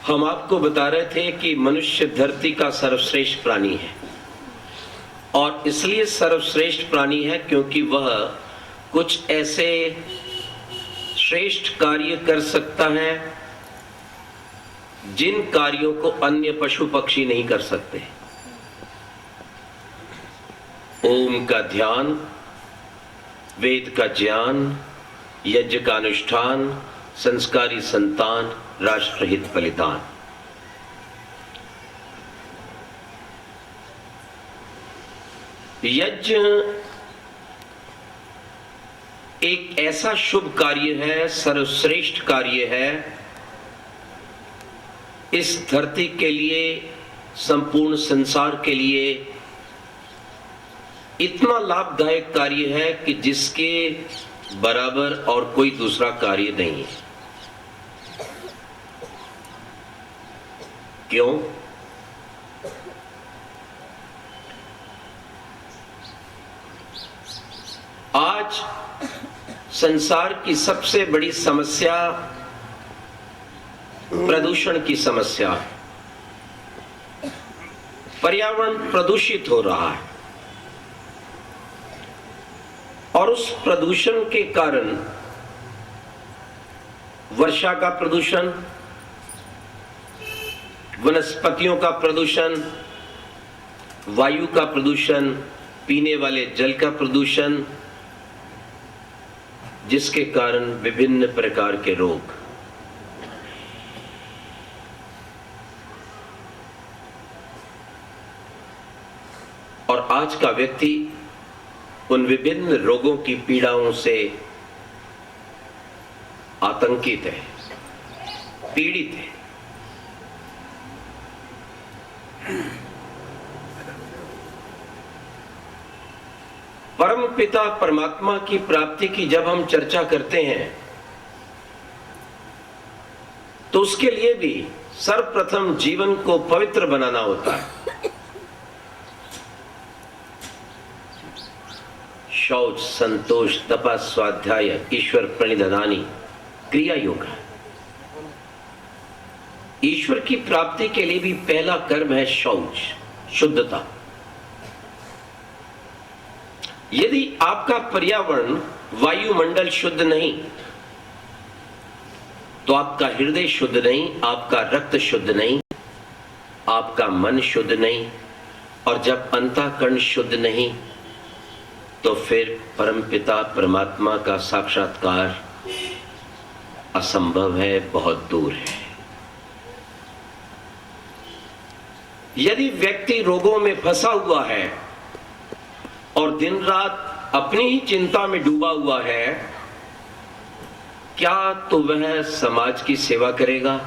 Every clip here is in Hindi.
हम आपको बता रहे थे कि मनुष्य धरती का सर्वश्रेष्ठ प्राणी है और इसलिए सर्वश्रेष्ठ प्राणी है क्योंकि वह कुछ ऐसे श्रेष्ठ कार्य कर सकता है जिन कार्यों को अन्य पशु पक्षी नहीं कर सकते। ओम का ध्यान, वेद का ज्ञान, यज्ञ का अनुष्ठान, संस्कारी संतान, राष्ट्रहित बलिदान। यज्ञ एक ऐसा शुभ कार्य है, सर्वश्रेष्ठ कार्य है, इस धरती के लिए, संपूर्ण संसार के लिए इतना लाभदायक कार्य है कि जिसके बराबर और कोई दूसरा कार्य नहीं है। क्यों? आज संसार की सबसे बड़ी समस्या प्रदूषण की समस्या है। पर्यावरण प्रदूषित हो रहा है और उस प्रदूषण के कारण वर्षा का प्रदूषण, वनस्पतियों का प्रदूषण, वायु का प्रदूषण, पीने वाले जल का प्रदूषण, जिसके कारण विभिन्न प्रकार के रोग। और आज का व्यक्ति उन विभिन्न रोगों की पीड़ाओं से आतंकित है, पीड़ित है। परम पिता परमात्मा की प्राप्ति की जब हम चर्चा करते हैं तो उसके लिए भी सर्वप्रथम जीवन को पवित्र बनाना होता है। शौच, संतोष, तपा, स्वाध्याय, ईश्वर प्रणिधानी, क्रिया योग। ईश्वर की प्राप्ति के लिए भी पहला कर्म है शौच, शुद्धता। यदि आपका पर्यावरण, वायुमंडल शुद्ध नहीं तो आपका हृदय शुद्ध नहीं, आपका रक्त शुद्ध नहीं, आपका मन शुद्ध नहीं, और जब अंतःकरण शुद्ध नहीं तो फिर परमपिता परमात्मा का साक्षात्कार असंभव है, बहुत दूर है। यदि व्यक्ति रोगों में फंसा हुआ है और दिन रात अपनी ही चिंता में डूबा हुआ है, क्या तो वह समाज की सेवा करेगा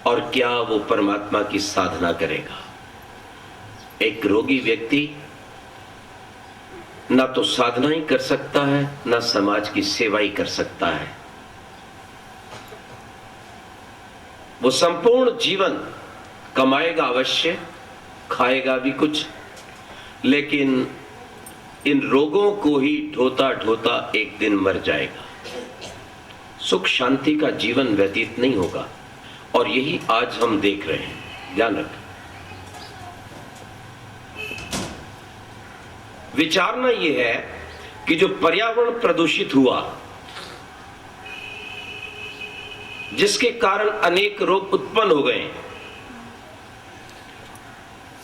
और क्या वो परमात्मा की साधना करेगा? एक रोगी व्यक्ति ना तो साधना ही कर सकता है, ना समाज की सेवा ही कर सकता है। वो संपूर्ण जीवन कमाएगा अवश्य, खाएगा भी कुछ, लेकिन इन रोगों को ही ढोता ढोता एक दिन मर जाएगा। सुख शांति का जीवन व्यतीत नहीं होगा और यही आज हम देख रहे हैं। ध्यान रखें। विचारना यह है कि जो पर्यावरण प्रदूषित हुआ, जिसके कारण अनेक रोग उत्पन्न हो गए,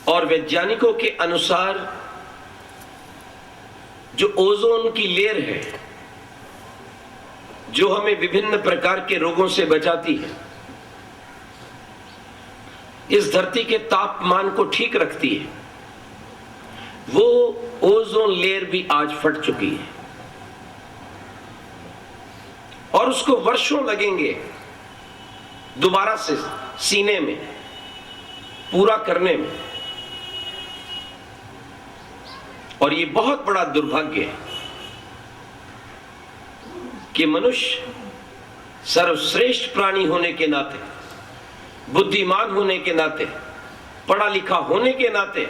और वैज्ञानिकों के अनुसार जो ओजोन की लेयर है, जो हमें विभिन्न प्रकार के रोगों से बचाती है, इस धरती के तापमान को ठीक रखती है, वो ओजोन लेयर भी आज फट चुकी है और उसको वर्षों लगेंगे दोबारा से सीने में पूरा करने में। और ये बहुत बड़ा दुर्भाग्य है कि मनुष्य सर्वश्रेष्ठ प्राणी होने के नाते, बुद्धिमान होने के नाते, पढ़ा लिखा होने के नाते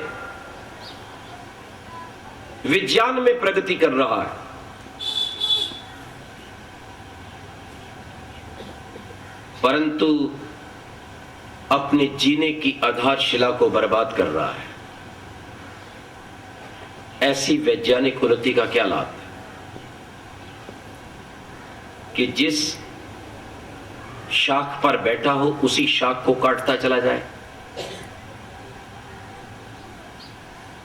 विज्ञान में प्रगति कर रहा है, परंतु अपने जीने की आधारशिला को बर्बाद कर रहा है। ऐसी वैज्ञानिक उन्नति का क्या लाभ है कि जिस शाख पर बैठा हो उसी शाख को काटता चला जाए।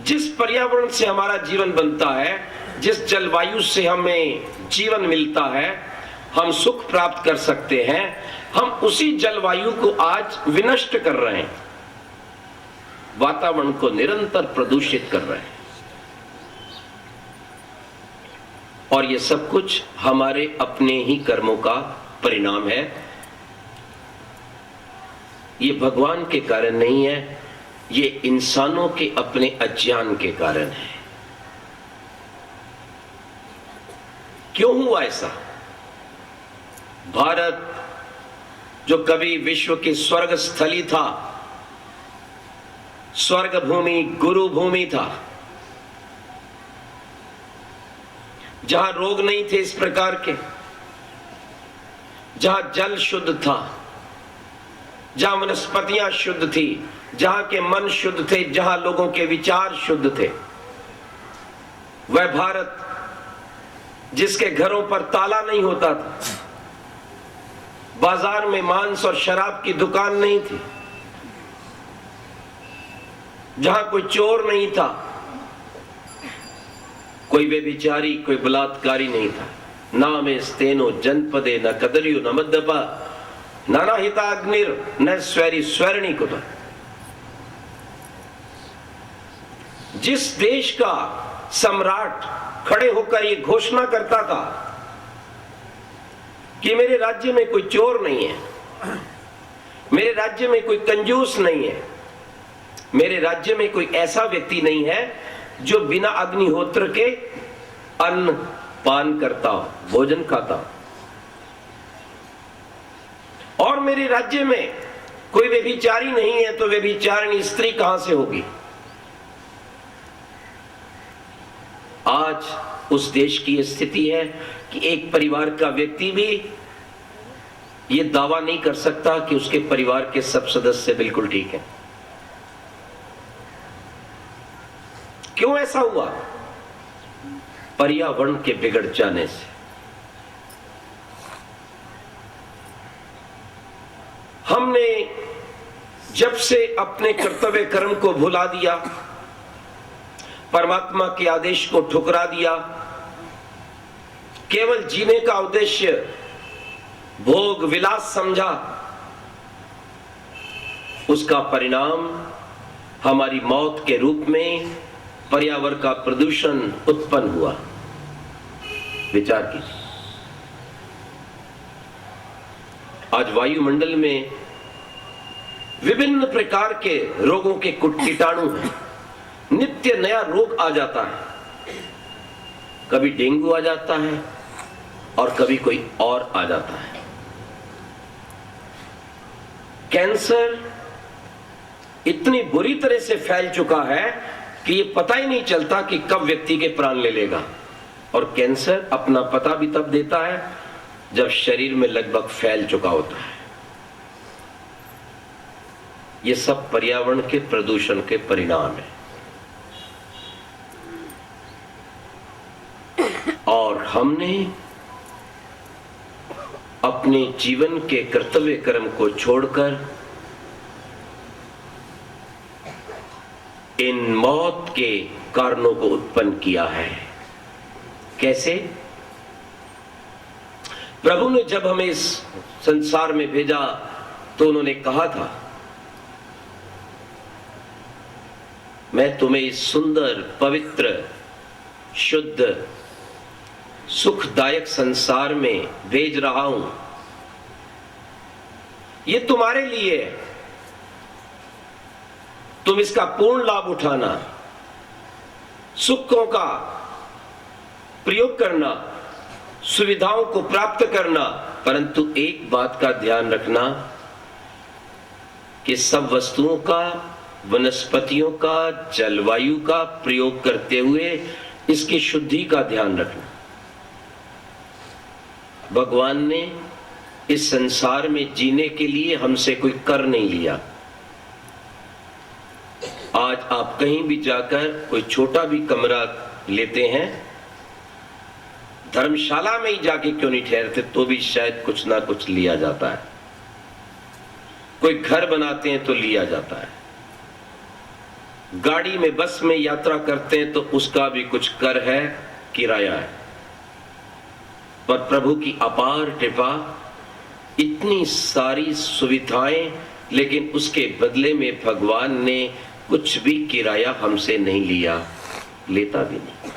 जिस पर्यावरण से हमारा जीवन बनता है, जिस जलवायु से हमें जीवन मिलता है, हम सुख प्राप्त कर सकते हैं, हम उसी जलवायु को आज विनष्ट कर रहे हैं, वातावरण को निरंतर प्रदूषित कर रहे हैं। और ये सब कुछ हमारे अपने ही कर्मों का परिणाम है। ये भगवान के कारण नहीं है, ये इंसानों के अपने अज्ञान के कारण है। क्यों हुआ ऐसा? भारत जो कभी विश्व की स्वर्ग स्थली था, स्वर्ग भूमि, गुरु भूमि था, जहां रोग नहीं थे इस प्रकार के, जहां जल शुद्ध था, जहां वनस्पतियां शुद्ध थी, जहां के मन शुद्ध थे, जहां लोगों के विचार शुद्ध थे, वह भारत जिसके घरों पर ताला नहीं होता था, बाजार में मांस और शराब की दुकान नहीं थी, जहां कोई चोर नहीं था, कोई व्यभिचारी, कोई बलात्कारी नहीं था, नामे स्तेनो जनपदे न कदलियो न मद्यपा नाना हिताग्निर न स्वैरी स्वैरणी कुत। जिस देश का सम्राट खड़े होकर ये घोषणा करता था कि मेरे राज्य में कोई चोर नहीं है, मेरे राज्य में कोई कंजूस नहीं है, मेरे राज्य में कोई ऐसा व्यक्ति नहीं है जो बिना अग्निहोत्र के अन्न पान करता हो, भोजन खाता हो, और मेरे राज्य में कोई व्यभिचारी नहीं है, तो व्यभिचारिणी स्त्री कहां से होगी? आज उस देश की स्थिति है कि एक परिवार का व्यक्ति भी यह दावा नहीं कर सकता कि उसके परिवार के सब सदस्य बिल्कुल ठीक हैं। क्यों ऐसा हुआ? पर्यावरण के बिगड़ जाने से। हमने जब से अपने कर्तव्य कर्म को भुला दिया, परमात्मा के आदेश को ठुकरा दिया, केवल जीने का उद्देश्य भोग विलास समझा, उसका परिणाम हमारी मौत के रूप में पर्यावरण का प्रदूषण उत्पन्न हुआ। विचार कीजिए, आज वायुमंडल में विभिन्न प्रकार के रोगों के कीटाणु हैं, नित्य नया रोग आ जाता है, कभी डेंगू आ जाता है और कभी कोई और आ जाता है। कैंसर इतनी बुरी तरह से फैल चुका है कि ये पता ही नहीं चलता कि कब व्यक्ति के प्राण ले लेगा, और कैंसर अपना पता भी तब देता है जब शरीर में लगभग फैल चुका होता है। ये सब पर्यावरण के प्रदूषण के परिणाम है। और हमने अपने जीवन के कर्तव्य कर्म को छोड़कर इन मौत के कारणों को उत्पन्न किया है। कैसे? प्रभु ने जब हमें इस संसार में भेजा तो उन्होंने कहा था, मैं तुम्हें इस सुंदर, पवित्र, शुद्ध, सुखदायक संसार में भेज रहा हूं, ये तुम्हारे लिए है, तुम इसका पूर्ण लाभ उठाना, सुखों का प्रयोग करना, सुविधाओं को प्राप्त करना, परंतु एक बात का ध्यान रखना कि सब वस्तुओं का, वनस्पतियों का, जलवायु का प्रयोग करते हुए इसकी शुद्धि का ध्यान रखना। भगवान ने इस संसार में जीने के लिए हमसे कोई कर नहीं लिया, आज आप कहीं भी जाकर कोई छोटा भी कमरा लेते हैं, धर्मशाला में ही जाके क्यों नहीं ठहरते तो भी शायद कुछ ना कुछ लिया जाता है। कोई घर बनाते हैं तो लिया जाता है, गाड़ी में बस में यात्रा करते हैं तो उसका भी कुछ कर है, किराया है। पर प्रभु की अपार कृपा, इतनी सारी सुविधाएं, लेकिन उसके बदले में भगवान ने कुछ भी किराया हमसे नहीं लिया, लेता भी नहीं।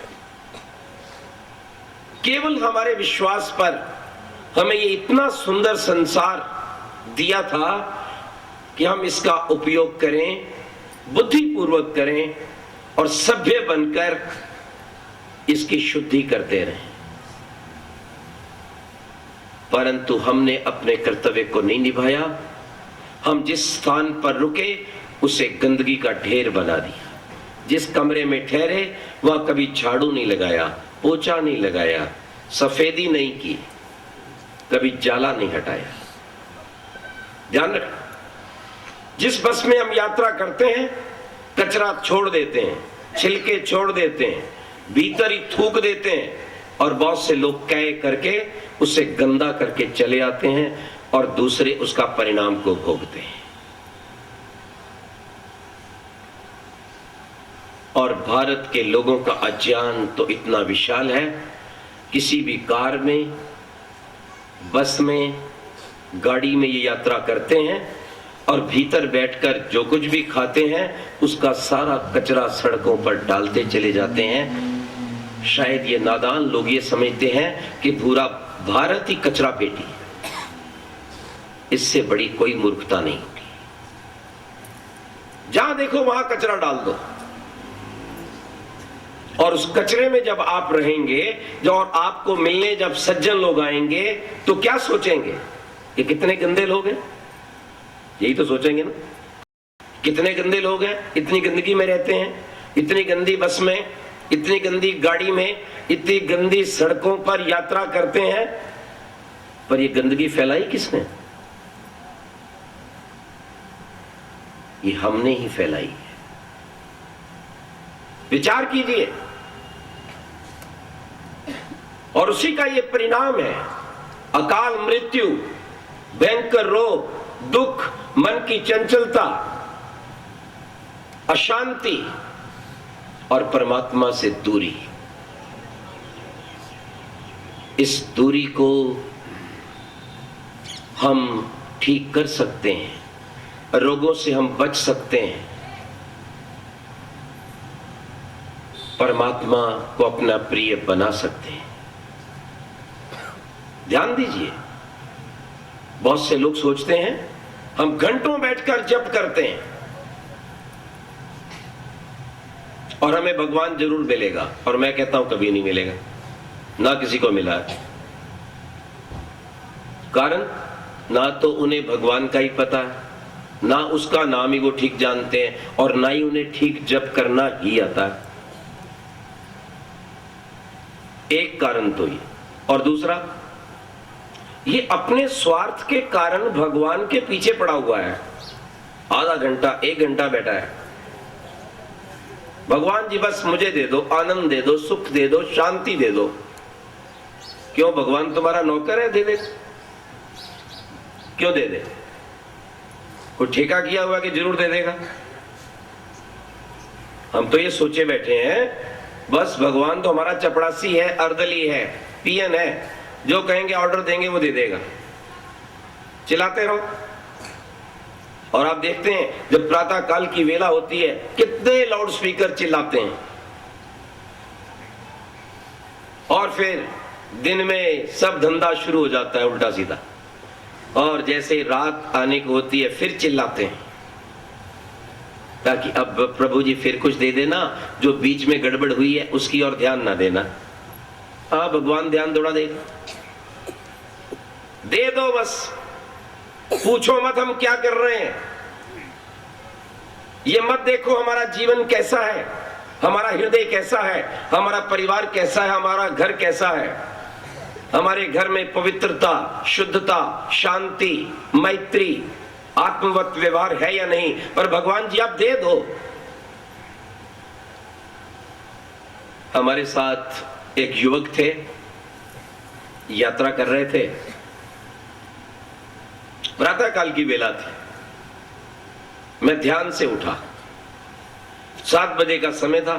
केवल हमारे विश्वास पर हमें ये इतना सुंदर संसार दिया था कि हम इसका उपयोग करें, बुद्धिपूर्वक करें और सभ्य बनकर इसकी शुद्धि करते रहें। परंतु हमने अपने कर्तव्य को नहीं निभाया। हम जिस स्थान पर रुके उसे गंदगी का ढेर बना दिया। जिस कमरे में ठहरे वहां कभी झाड़ू नहीं लगाया, पोछा नहीं लगाया, सफेदी नहीं की, कभी जाला नहीं हटाया। ध्यान रख, जिस बस में हम यात्रा करते हैं कचरा छोड़ देते हैं, छिलके छोड़ देते हैं, भीतर ही थूक देते हैं और बहुत से लोग कह करके उसे गंदा करके चले आते हैं और दूसरे उसका परिणाम को भोगते हैं। और भारत के लोगों का अज्ञान तो इतना विशाल है, किसी भी कार में, बस में, गाड़ी में ये यात्रा करते हैं और भीतर बैठकर जो कुछ भी खाते हैं उसका सारा कचरा सड़कों पर डालते चले जाते हैं। शायद ये नादान लोग ये समझते हैं कि पूरा भारत ही कचरा पेटी है। इससे बड़ी कोई मूर्खता नहीं होगी। जहां देखो वहां कचरा डाल दो और उस कचरे में जब आप रहेंगे, जब और आपको मिलने जब सज्जन लोग आएंगे तो क्या सोचेंगे कि कितने गंदे लोग हैं। यही तो सोचेंगे ना, कितने गंदे लोग हैं, इतनी गंदगी में रहते हैं, इतनी गंदी बस में, इतनी गंदी गाड़ी में, इतनी गंदी सड़कों पर यात्रा करते हैं। पर ये गंदगी फैलाई किसने? ये हमने ही फैलाई है। विचार कीजिए। और उसी का ये परिणाम है अकाल मृत्यु, भयंकर रोग, दुख, मन की चंचलता, अशांति और परमात्मा से दूरी। इस दूरी को हम ठीक कर सकते हैं, रोगों से हम बच सकते हैं, परमात्मा को अपना प्रिय बना सकते हैं। ध्यान दीजिए, बहुत से लोग सोचते हैं हम घंटों बैठकर जप करते हैं और हमें भगवान जरूर मिलेगा, और मैं कहता हूं कभी नहीं मिलेगा, ना किसी को मिला है। कारण ना तो उन्हें भगवान का ही पता है, ना उसका नाम ही वो ठीक जानते हैं, और ना ही उन्हें ठीक जप करना ही आता है। एक कारण तो ये, और दूसरा ये अपने स्वार्थ के कारण भगवान के पीछे पड़ा हुआ है। आधा घंटा, एक घंटा बैठा है, भगवान जी बस मुझे दे दो, आनंद दे दो, सुख दे दो, शांति दे दो। क्यों? भगवान तुम्हारा नौकर है, दे दे। क्यों दे दे? कोई ठेका किया हुआ कि जरूर दे देगा? हम तो ये सोचे बैठे हैं बस भगवान तो हमारा चपड़ासी है, अर्दली है, पियन है, जो कहेंगे ऑर्डर देंगे वो दे देगा। चिल्लाते रहो। और आप देखते हैं जब प्रातः काल की वेला होती है कितने लाउड स्पीकर चिल्लाते हैं, और फिर दिन में सब धंधा शुरू हो जाता है उल्टा सीधा, और जैसे रात आने को होती है फिर चिल्लाते हैं ताकि अब प्रभु जी फिर कुछ दे देना, जो बीच में गड़बड़ हुई है उसकी ओर ध्यान ना देना। हाँ, भगवान ध्यान थोड़ा देगा, दे दो बस, पूछो मत हम क्या कर रहे हैं, ये मत देखो हमारा जीवन कैसा है, हमारा हृदय कैसा है, हमारा परिवार कैसा है, हमारा घर कैसा है, हमारे घर में पवित्रता, शुद्धता, शांति, मैत्री, आत्मवत व्यवहार है या नहीं। पर भगवान जी आप दे दो, हमारे साथ एक युवक थे, यात्रा कर रहे थे। प्रातः काल की बेला थी। मैं ध्यान से उठा, 7 बजे का समय था।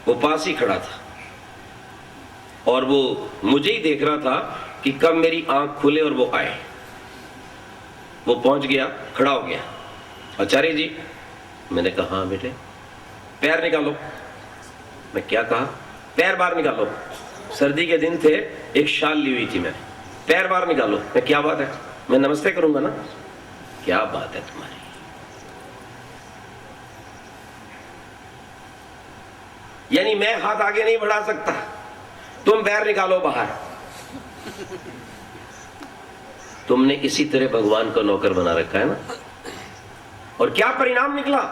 वो पास ही खड़ा था और वो मुझे ही देख रहा था कि कब मेरी आंख खुले और वो आए। वो पहुंच गया, खड़ा हो गया। आचार्य जी, मैंने कहा हाँ बेटे। पैर निकालो। मैं क्या कहा? पैर बाहर निकालो। सर्दी के दिन थे, एक शाल ली हुई थी मैंने। पैर बाहर निकालो। मैं क्या बात है? मैं नमस्ते करूंगा ना। क्या बात है तुम्हारी? यानी मैं हाथ आगे नहीं बढ़ा सकता, तुम पैर निकालो बाहर। तुमने इसी तरह भगवान को नौकर बना रखा है ना। और क्या परिणाम निकला?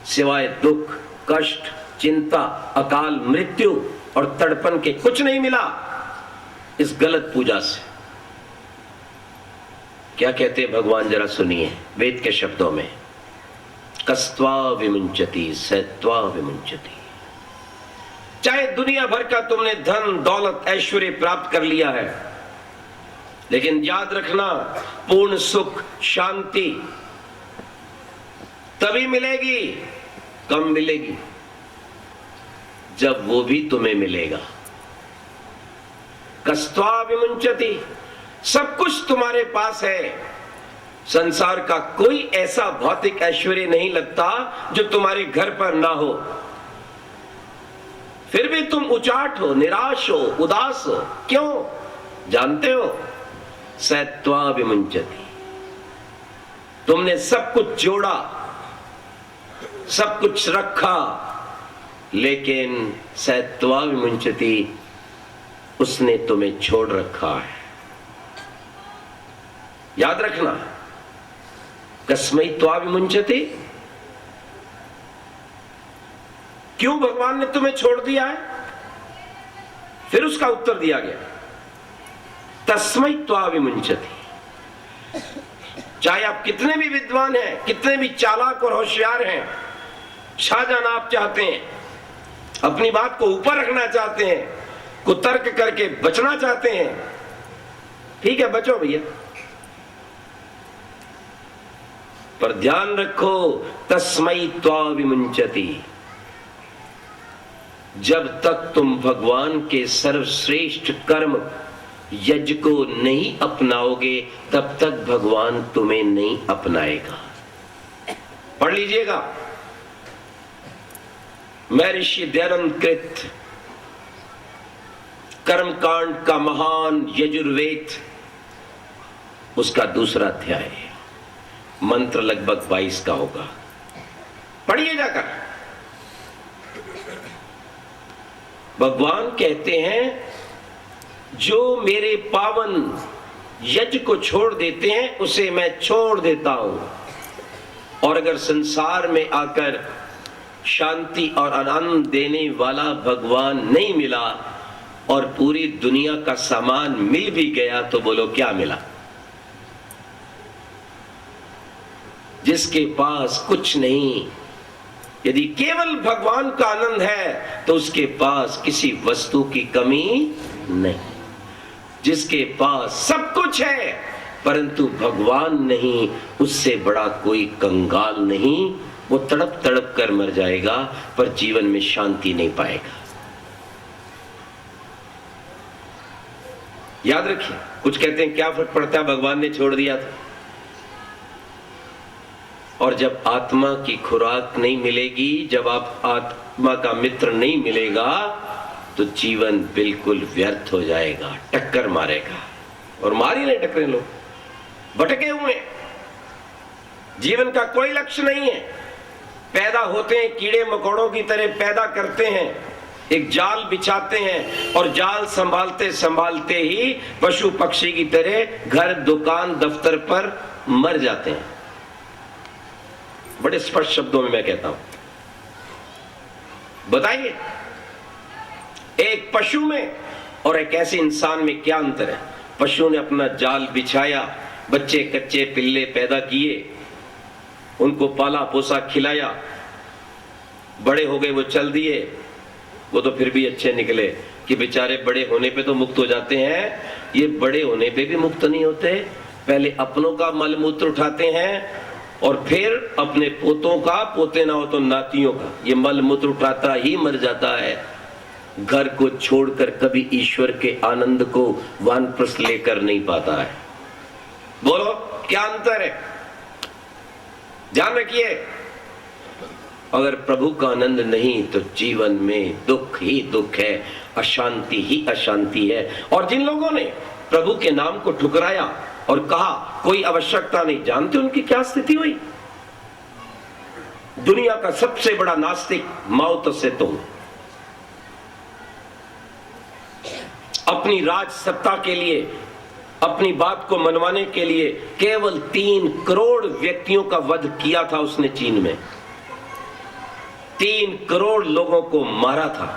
सिवाय दुख, कष्ट, चिंता, अकाल मृत्यु और तड़पन के कुछ नहीं मिला इस गलत पूजा से। क्या कहते हैं भगवान, जरा सुनिए वेद के शब्दों में। कस्त्वा विमुंचति सत्वा विमुंचति। चाहे दुनिया भर का तुमने धन दौलत ऐश्वर्य प्राप्त कर लिया है, लेकिन याद रखना पूर्ण सुख शांति तभी मिलेगी, कम मिलेगी, जब वो भी तुम्हें मिलेगा। कस्त्वा विमुंचति। सब कुछ तुम्हारे पास है। संसार का कोई ऐसा भौतिक ऐश्वर्य नहीं लगता जो तुम्हारे घर पर ना हो। फिर भी तुम उचाट हो, निराश हो, उदास हो। क्यों? जानते हो? सत्वा विमुंचति। तुमने सब कुछ जोड़ा, सब कुछ रखा, लेकिन सत्वा विमुंचति, उसने तुम्हें छोड़ रखा है। याद रखना, कस्मै त्वा विमुंचति। क्यों भगवान ने तुम्हें छोड़ दिया है? फिर उसका उत्तर दिया गया, तस्मै त्वा विमुंचति। चाहे आप कितने भी विद्वान हैं, कितने भी चालाक और होशियार हैं, छा जाना आप चाहते हैं, अपनी बात को ऊपर रखना चाहते हैं, कुतर्क करके बचना चाहते हैं, ठीक है बचो भैया, पर ध्यान रखो तस्मै त्वा विमुंचति। जब तक तुम भगवान के सर्वश्रेष्ठ कर्म यज्ञ को नहीं अपनाओगे, तब तक भगवान तुम्हें नहीं अपनाएगा। पढ़ लीजिएगा, महर्षि दयानंद कृत कर्मकांड का महान यजुर्वेद, उसका दूसरा अध्याय, मंत्र लगभग 22 का होगा, पढ़िए जाकर। भगवान कहते हैं जो मेरे पावन यज्ञ को छोड़ देते हैं उसे मैं छोड़ देता हूं। और अगर संसार में आकर शांति और आनंद देने वाला भगवान नहीं मिला और पूरी दुनिया का सामान मिल भी गया, तो बोलो क्या मिला? जिसके पास कुछ नहीं, यदि केवल भगवान का आनंद है तो उसके पास किसी वस्तु की कमी नहीं। जिसके पास सब कुछ है परंतु भगवान नहीं, उससे बड़ा कोई कंगाल नहीं। वो तड़प तड़प कर मर जाएगा पर जीवन में शांति नहीं पाएगा। याद रखिए, कुछ कहते हैं क्या फर्क पड़ता है, भगवान ने छोड़ दिया था। और जब आत्मा की खुराक नहीं मिलेगी, जब आप आत्मा का मित्र नहीं मिलेगा, तो जीवन बिल्कुल व्यर्थ हो जाएगा, टक्कर मारेगा। और मार ही नहीं टक्करे, लोग भटके हुए, जीवन का कोई लक्ष्य नहीं है। पैदा होते हैं कीड़े मकोड़ों की तरह पैदा करते हैं, एक जाल बिछाते हैं और जाल संभालते संभालते ही पशु पक्षी की तरह घर दुकान दफ्तर पर मर जाते हैं। बड़े स्पष्ट शब्दों में मैं कहता हूं, बताइए एक पशु में और एक ऐसे इंसान में क्या अंतर है? पशु ने अपना जाल बिछाया, बच्चे कच्चे पिल्ले पैदा किए, उनको पाला पोसा खिलाया, बड़े हो गए वो चल दिए, वो तो फिर भी अच्छे निकले कि बेचारे बड़े होने पे तो मुक्त हो जाते हैं, ये बड़े होने पे भी मुक्त नहीं होते। पहले अपनों का मल मूत्र उठाते हैं और फिर अपने पोतों का, पोते ना हो तो नातियों का, ये मल मूत्र उठाता ही मर जाता है। घर को छोड़कर कभी ईश्वर के आनंद को वानप्रस्थ लेकर नहीं पाता है। बोलो क्या अंतर है? ध्यान रखिए, अगर प्रभु का आनंद नहीं तो जीवन में दुख ही दुख है, अशांति ही अशांति है। और जिन लोगों ने प्रभु के नाम को ठुकराया और कहा कोई आवश्यकता नहीं, जानते उनकी क्या स्थिति हुई? दुनिया का सबसे बड़ा नास्तिक माओ त्से तुंग अपनी राज सत्ता के लिए, अपनी बात को मनवाने के लिए केवल 3 करोड़ व्यक्तियों का वध किया था उसने चीन में। 3 करोड़ लोगों को मारा था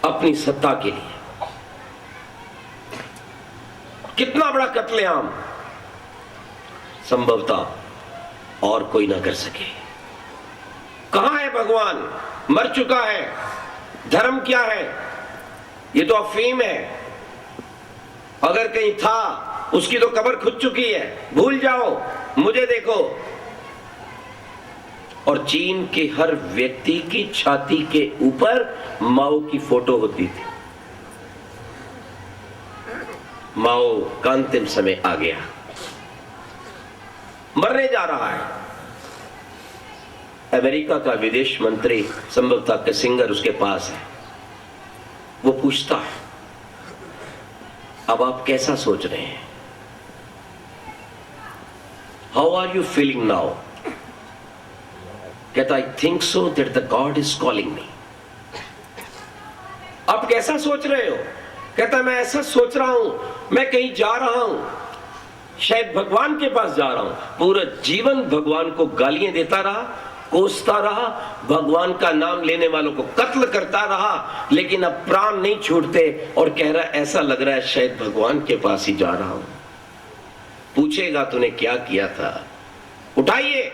अपनी सत्ता के लिए। कितना बड़ा कत्लेआम संभवतः और कोई ना कर सके। कहां है भगवान? मर चुका है। धर्म क्या है? ये तो अफीम है। अगर कहीं था उसकी तो कब्र खुद चुकी है, भूल जाओ, मुझे देखो। और चीन के हर व्यक्ति की छाती के ऊपर माओ की फोटो होती थी। माओ का अंतिम समय आ गया, मरने जा रहा है। अमेरिका का विदेश मंत्री संभवतः किसिंगर उसके पास है। वो पूछता है अब आप कैसा सोच रहे हैं? How are you feeling now? कहता I think so that the god is calling me. आप कैसा सोच रहे हो? कहता मैं ऐसा सोच रहा हूं, मैं कहीं जा रहा हूं, शायद भगवान के पास जा रहा हूं। पूरा जीवन भगवान को गालियां देता रहा, कोसता रहा, भगवान का नाम लेने वालों को कत्ल करता रहा, लेकिन अब प्राण नहीं छूटते और कह रहा ऐसा लग रहा है शायद भगवान के पास ही जा रहा हूं। पूछेगा तूने क्या किया था? उठाइए,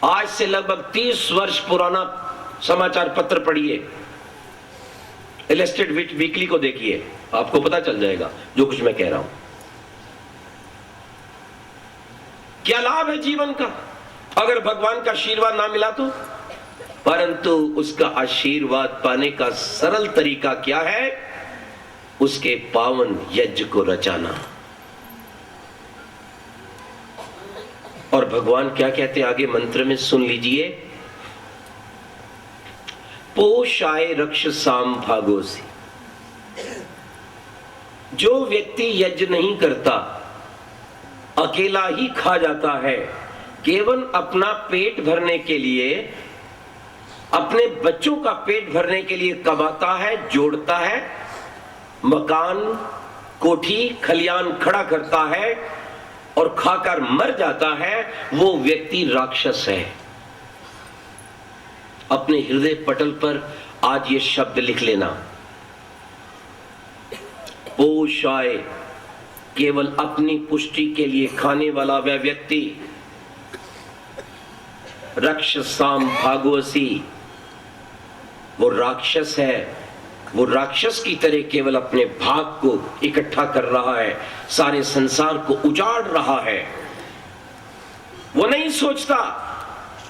आज से लगभग 30 वर्ष पुराना समाचार पत्र पढ़िए, इलस्ट्रेटेड वीकली को देखिए, आपको पता चल जाएगा जो कुछ मैं कह रहा हूं। क्या लाभ है जीवन का अगर भगवान का आशीर्वाद ना मिला तो? परंतु उसका आशीर्वाद पाने का सरल तरीका क्या है? उसके पावन यज्ञ को रचाना। और भगवान क्या कहते आगे मंत्र में सुन लीजिए, पोषाय रक्ष साम भागोसी। जो व्यक्ति यज्ञ नहीं करता, अकेला ही खा जाता है, केवल अपना पेट भरने के लिए, अपने बच्चों का पेट भरने के लिए कमाता है, जोड़ता है, मकान, कोठी, खलियान खड़ा करता है और खाकर मर जाता है, वो व्यक्ति राक्षस है। अपने हृदय पटल पर आज ये शब्द लिख लेना, पोषाय, केवल अपनी पुष्टि के लिए खाने वाला वह व्यक्ति, रक्षसाम भागवसी, वो राक्षस है। वो राक्षस की तरह केवल अपने भाग को इकट्ठा कर रहा है, सारे संसार को उजाड़ रहा है। वो नहीं सोचता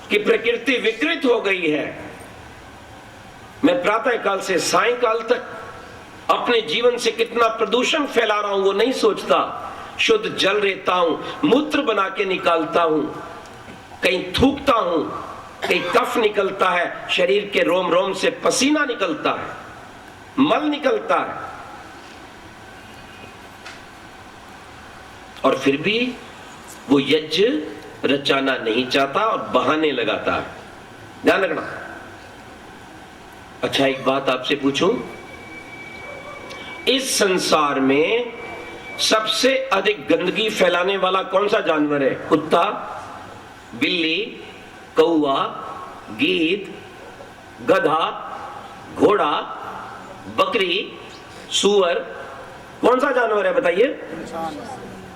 कि प्रकृति विकृत हो गई है। मैं प्रातः काल से सायंकाल तक अपने जीवन से कितना प्रदूषण फैला रहा हूं वो नहीं सोचता। शुद्ध जल लेता हूं, मूत्र बना के निकालता हूं, कहीं थूकता हूं, कहीं कफ निकलता है, शरीर के रोम रोम से पसीना निकलता है, मल निकलता है, और फिर भी वो यज्ञ रचाना नहीं चाहता और बहाने लगाता है। ध्यान रखना। अच्छा, एक बात आपसे पूछूं, इस संसार में सबसे अधिक गंदगी फैलाने वाला कौन सा जानवर है? कुत्ता, बिल्ली, कौवा, गीद, गधा, घोड़ा, बकरी, सूअर? कौन सा जानवर है बताइए?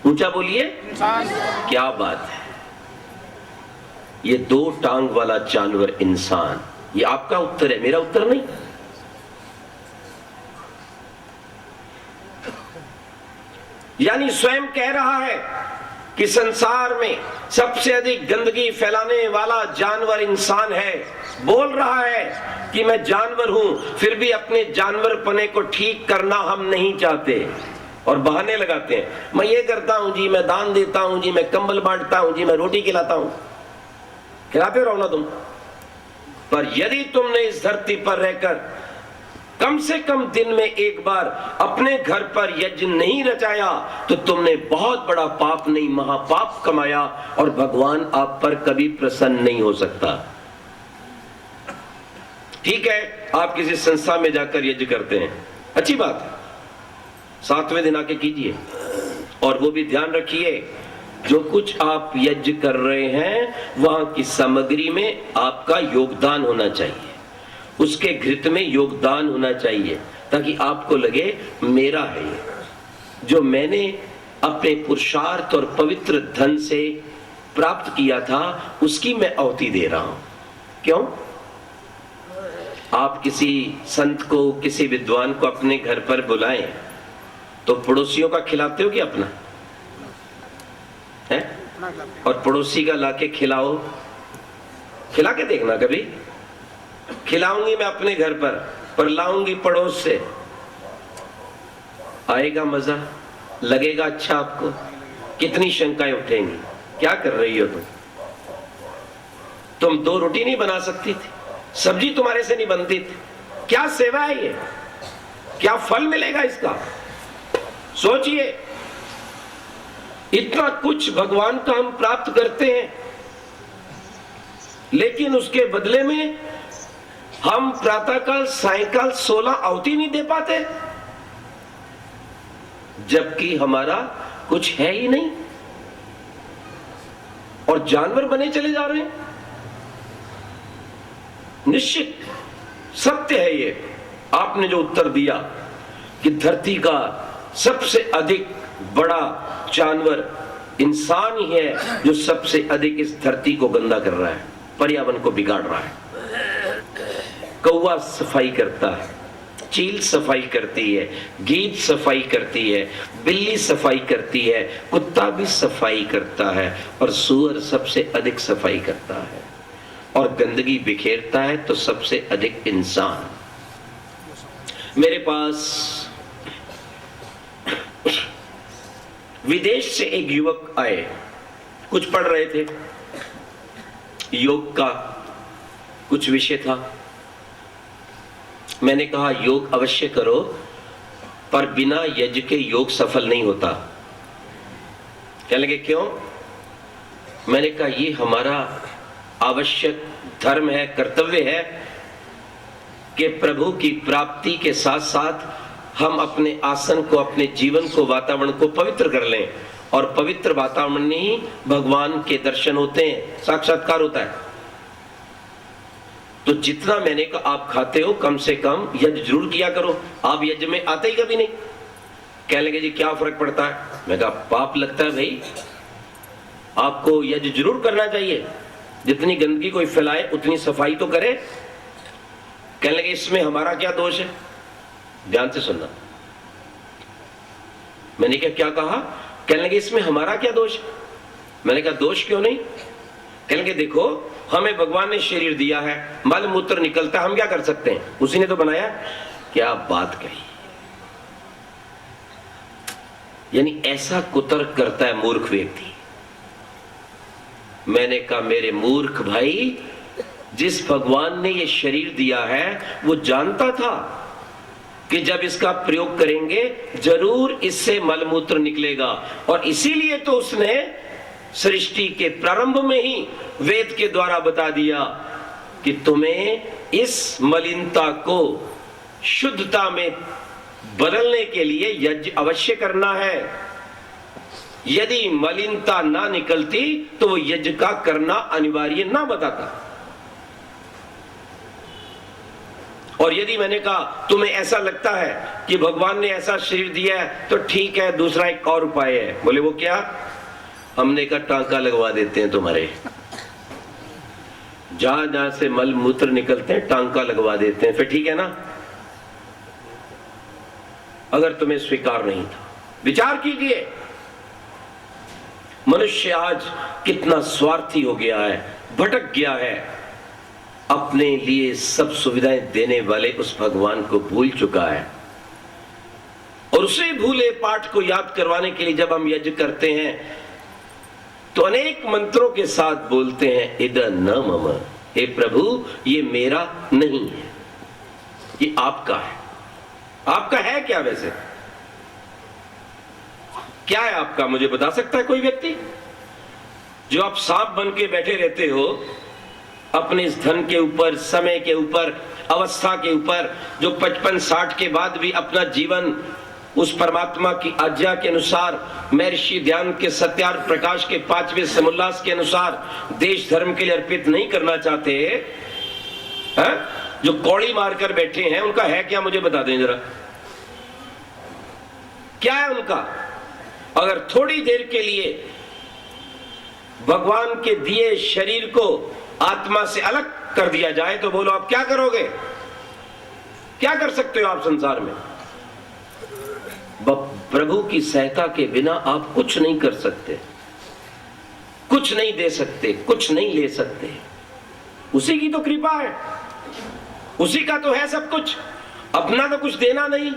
ऊंचा बोलिए। क्या बात है। ये 2 टांग वाला जानवर इंसान। ये आपका उत्तर है, मेरा उत्तर नहीं। यानी स्वयं कह रहा है कि संसार में सबसे अधिक गंदगी फैलाने वाला जानवर इंसान है। बोल रहा है कि मैं जानवर हूं, फिर भी अपने जानवरपने को ठीक करना हम नहीं चाहते और बहाने लगाते हैं। मैं ये करता हूं जी, मैं दान देता हूं जी, मैं कंबल बांटता हूं जी, मैं रोटी खिलाता हूं। खिलाते रहो ना तुम, पर यदि तुमने इस धरती पर रहकर कम से कम दिन में एक बार अपने घर पर यज्ञ नहीं रचाया तो तुमने बहुत बड़ा पाप नहीं महापाप कमाया और भगवान आप पर कभी प्रसन्न नहीं हो सकता। ठीक है, आप किसी संस्था में जाकर यज्ञ करते हैं, अच्छी बात है, 7वें दिन आके कीजिए, और वो भी ध्यान रखिए जो कुछ आप यज्ञ कर रहे हैं वहां की सामग्री में आपका योगदान होना चाहिए, उसके घृत में योगदान होना चाहिए, ताकि आपको लगे मेरा है ये, जो मैंने अपने पुरुषार्थ और पवित्र धन से प्राप्त किया था उसकी मैं आहुति दे रहा हूं। क्यों? आप किसी संत को, किसी विद्वान को अपने घर पर बुलाएं तो पड़ोसियों का खिलाते हो कि अपना है? और पड़ोसी का लाके खिलाओ, खिला के देखना कभी। खिलाऊंगी मैं अपने घर पर लाऊंगी पड़ोस से, आएगा मजा, लगेगा अच्छा आपको? कितनी शंकाएं उठेंगी, क्या कर रही हो तुम 2 रोटी नहीं बना सकती थी, सब्जी तुम्हारे से नहीं बनती थी, क्या सेवा है ये, क्या फल मिलेगा इसका? सोचिए, इतना कुछ भगवान का हम प्राप्त करते हैं, लेकिन उसके बदले में हम प्रातःकाल सायंकाल 16 आहुति नहीं दे पाते, जबकि हमारा कुछ है ही नहीं और जानवर बने चले जा रहे हैं। निश्चित सत्य है ये, आपने जो उत्तर दिया कि धरती का सबसे अधिक बड़ा जानवर इंसान ही है जो सबसे अधिक इस धरती को गंदा कर रहा है, पर्यावरण को बिगाड़ रहा है। कौवा सफाई करता है, चील सफाई करती है, गीद सफाई करती है, बिल्ली सफाई करती है, कुत्ता भी सफाई करता है और सूअर सबसे अधिक सफाई करता है, और गंदगी बिखेरता है तो सबसे अधिक इंसान। मेरे पास विदेश से एक युवक आए, कुछ पढ़ रहे थे, योग का कुछ विषय था। मैंने कहा योग अवश्य करो, पर बिना यज्ञ के योग सफल नहीं होता। कहने लगे क्यों? मैंने कहा ये हमारा आवश्यक धर्म है, कर्तव्य है कि प्रभु की प्राप्ति के साथ साथ हम अपने आसन को, अपने जीवन को, वातावरण को पवित्र कर लें, और पवित्र वातावरण में ही भगवान के दर्शन होते हैं, साक्षात्कार होता है। तो जितना मैंने कहा आप खाते हो कम से कम यज्ञ जरूर किया करो। आप यज्ञ में आते ही कभी नहीं। कहने लगे जी क्या फर्क पड़ता है? मैं कहा पाप लगता है भाई, आपको यज्ञ जरूर करना चाहिए, जितनी गंदगी कोई फैलाए उतनी सफाई तो करे। कहने लगे इसमें हमारा क्या दोष है? ध्यान से सुनना। मैंने क्या कहा? कहने लगे इसमें हमारा क्या दोष? मैंने कहा दोष क्यों नहीं? कहने लगे देखो हमें भगवान ने शरीर दिया है, मल मूत्र निकलता है, हम क्या कर सकते हैं? उसी ने तो बनाया। क्या बात कही! यानी ऐसा कुतर्क करता है मूर्ख व्यक्ति। मैंने कहा मेरे मूर्ख भाई, जिस भगवान ने ये शरीर दिया है वो जानता था कि जब इसका प्रयोग करेंगे जरूर इससे मलमूत्र निकलेगा, और इसीलिए तो उसने सृष्टि के प्रारंभ में ही वेद के द्वारा बता दिया कि तुम्हें इस मलिनता को शुद्धता में बदलने के लिए यज्ञ अवश्य करना है। यदि मलिनता ना निकलती तो वो यज्ञ का करना अनिवार्य ना बताता। और यदि मैंने कहा तुम्हें ऐसा लगता है कि भगवान ने ऐसा शरीर दिया है तो ठीक है, दूसरा एक और उपाय है। बोले वो क्या? हमने कहा टांका लगवा देते हैं तुम्हारे। जहां जहां से मल मूत्र निकलते हैं टांका लगवा देते हैं, फिर ठीक है ना? अगर तुम्हें स्वीकार नहीं था, विचार कीजिए मनुष्य आज कितना स्वार्थी हो गया है, भटक गया है, अपने लिए सब सुविधाएं देने वाले उस भगवान को भूल चुका है। और उसे भूले पाठ को याद करवाने के लिए जब हम यज्ञ करते हैं तो अनेक मंत्रों के साथ बोलते हैं, इद न मम, हे प्रभु ये मेरा नहीं है, ये आपका है। आपका है क्या वैसे? क्या है आपका? मुझे बता सकता है कोई व्यक्ति? जो आप सांप बन के बैठे रहते हो अपने इस धन के ऊपर, समय के ऊपर, अवस्था के ऊपर, जो 55-60 के बाद भी अपना जीवन उस परमात्मा की आज्ञा के अनुसार, महर्षि ध्यान के सत्यार्थ प्रकाश के 5वें समोल्लास के अनुसार देश धर्म के लिए अर्पित नहीं करना चाहते हैं? जो कौड़ी मारकर बैठे हैं, उनका है क्या? मुझे बता दें जरा, क्या है उनका? अगर थोड़ी देर के लिए भगवान के दिए शरीर को आत्मा से अलग कर दिया जाए तो बोलो आप क्या करोगे? क्या कर सकते हो आप संसार में? प्रभु की सहायता के बिना आप कुछ नहीं कर सकते, कुछ नहीं दे सकते, कुछ नहीं ले सकते। उसी की तो कृपा है, उसी का तो है सब कुछ, अपना तो कुछ देना नहीं।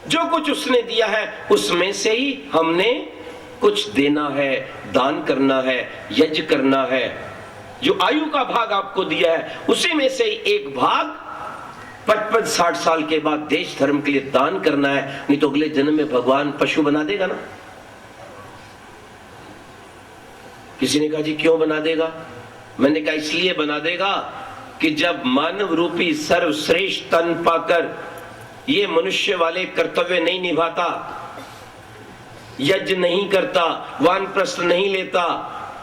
जो कुछ उसने दिया है उसमें से ही हमने कुछ देना है, दान करना है, यज्ञ करना है। जो आयु का भाग आपको दिया है उसी में से ही एक भाग 55-60 साल के बाद देश धर्म के लिए दान करना है, नहीं तो अगले जन्म में भगवान पशु बना देगा ना। किसी ने कहा जी क्यों बना देगा? मैंने कहा इसलिए बना देगा कि जब मानव रूपी सर्वश्रेष्ठ तन पाकर ये मनुष्य वाले कर्तव्य नहीं निभाता, यज्ञ नहीं करता, वानप्रस्थ नहीं लेता,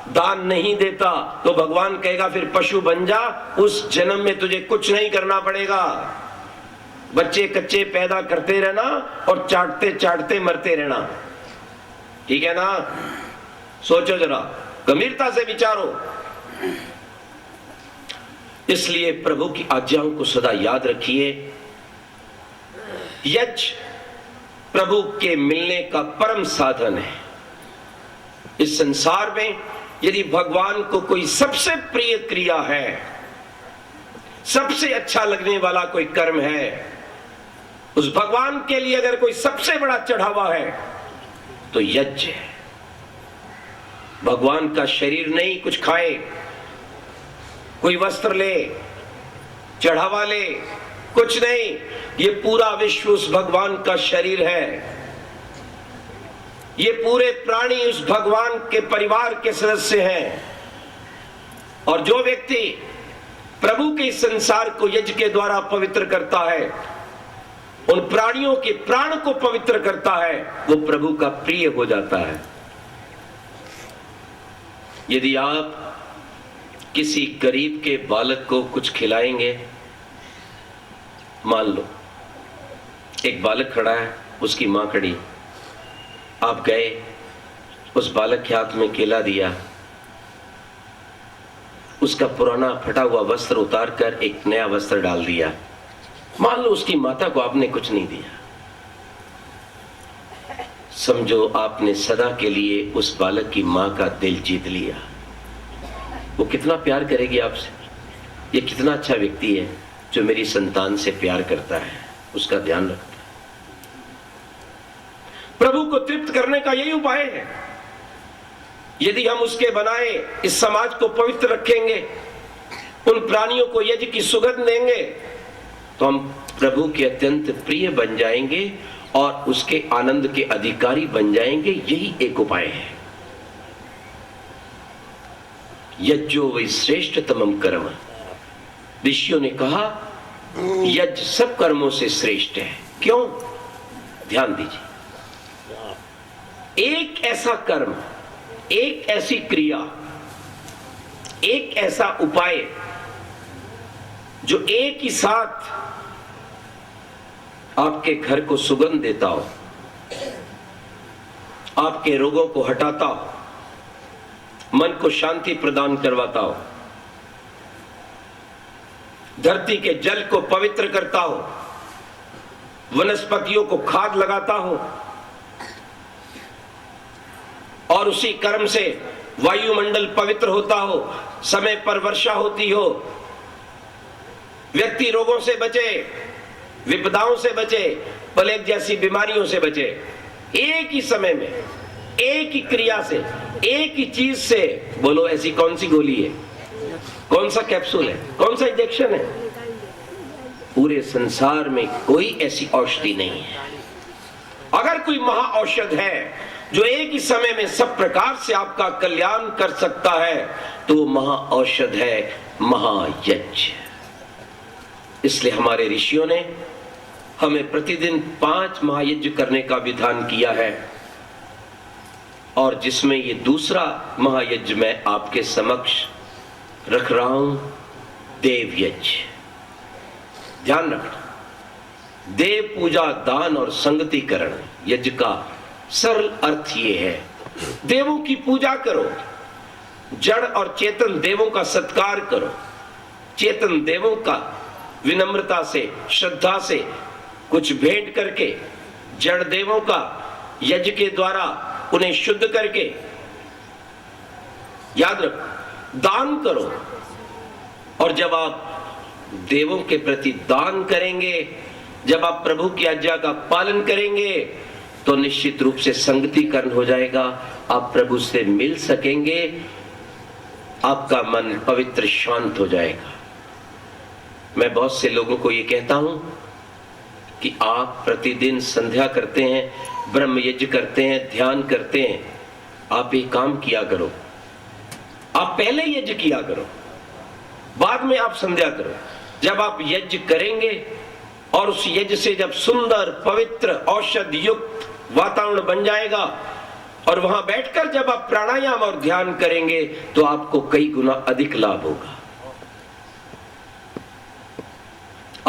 दान नहीं देता, तो भगवान कहेगा फिर पशु बन जा, उस जन्म में तुझे कुछ नहीं करना पड़ेगा। बच्चे कच्चे पैदा करते रहना और चाटते चाटते मरते रहना, ठीक है ना? सोचो जरा, गंभीरता से विचारो। इसलिए प्रभु की आज्ञाओं को सदा याद रखिए। यज्ञ प्रभु के मिलने का परम साधन है। इस संसार में यदि भगवान को कोई सबसे प्रिय क्रिया है, सबसे अच्छा लगने वाला कोई कर्म है, उस भगवान के लिए अगर कोई सबसे बड़ा चढ़ावा है तो यज्ञ है। भगवान का शरीर नहीं कुछ खाए, कोई वस्त्र ले, चढ़ावा ले, कुछ नहीं, ये पूरा विश्व उस भगवान का शरीर है। ये पूरे प्राणी उस भगवान के परिवार के सदस्य हैं। और जो व्यक्ति प्रभु के संसार को यज्ञ के द्वारा पवित्र करता है, उन प्राणियों के प्राण को पवित्र करता है, वो प्रभु का प्रिय हो जाता है। यदि आप किसी गरीब के बालक को कुछ खिलाएंगे, मान लो एक बालक खड़ा है, उसकी मां खड़ी, आप गए, उस बालक के हाथ में केला दिया, उसका पुराना फटा हुआ वस्त्र उतार कर एक नया वस्त्र डाल दिया। मान लो उसकी माता को आपने कुछ नहीं दिया, समझो आपने सदा के लिए उस बालक की मां का दिल जीत लिया। वो कितना प्यार करेगी आपसे। ये कितना अच्छा व्यक्ति है जो मेरी संतान से प्यार करता है, उसका ध्यान रखता है। प्रभु को तृप्त करने का यही उपाय है। यदि हम उसके बनाए इस समाज को पवित्र रखेंगे, उन प्राणियों को यज्ञ की सुगंध देंगे, तो हम प्रभु के अत्यंत प्रिय बन जाएंगे और उसके आनंद के अधिकारी बन जाएंगे। यही एक उपाय है। यज्ञो वै श्रेष्ठतमं कर्म। ऋषियों ने कहा यज्ञ सब कर्मों से श्रेष्ठ है। क्यों? ध्यान दीजिए, एक ऐसा कर्म, एक ऐसी क्रिया, एक ऐसा उपाय जो एक ही साथ आपके घर को सुगंध देता हो, आपके रोगों को हटाता हो, मन को शांति प्रदान करवाता हो, धरती के जल को पवित्र करता हो, वनस्पतियों को खाद लगाता हो, और उसी कर्म से वायुमंडल पवित्र होता हो, समय पर वर्षा होती हो, व्यक्ति रोगों से बचे, विपदाओं से बचे, प्लेग जैसी बीमारियों से बचे, एक ही समय में, एक ही क्रिया से, एक ही चीज से। बोलो ऐसी कौन सी गोली है, कौन सा कैप्सूल है, कौन सा इंजेक्शन है? पूरे संसार में कोई ऐसी औषधि नहीं है। अगर कोई महा औषध है जो एक ही समय में सब प्रकार से आपका कल्याण कर सकता है, तो वो महा औषध है महायज्ञ। इसलिए हमारे ऋषियों ने हमें प्रतिदिन 5 महायज्ञ करने का विधान किया है, और जिसमें ये दूसरा महायज्ञ मैं आपके समक्ष रख रहा हूं, देव यज्ञ। ध्यान रखना, देव पूजा, दान और संगतिकरण यज्ञ का सरल अर्थ ये है, देवों की पूजा करो, जड़ और चेतन देवों का सत्कार करो, चेतन देवों का विनम्रता से, श्रद्धा से कुछ भेंट करके, जड़ देवों का यज्ञ के द्वारा उन्हें शुद्ध करके, याद रखो, दान करो। और जब आप देवों के प्रति दान करेंगे, जब आप प्रभु की आज्ञा का पालन करेंगे, तो निश्चित रूप से संगतिकरण हो जाएगा, आप प्रभु से मिल सकेंगे, आपका मन पवित्र शांत हो जाएगा। मैं बहुत से लोगों को ये कहता हूं कि आप प्रतिदिन संध्या करते हैं, ब्रह्म यज्ञ करते हैं, ध्यान करते हैं, आप एक काम किया करो, आप पहले यज्ञ किया करो, बाद में आप संध्या करो। जब आप यज्ञ करेंगे और उस यज्ञ से जब सुंदर पवित्र औषध युक्त वातावरण बन जाएगा, और वहां बैठकर जब आप प्राणायाम और ध्यान करेंगे, तो आपको कई गुना अधिक लाभ होगा।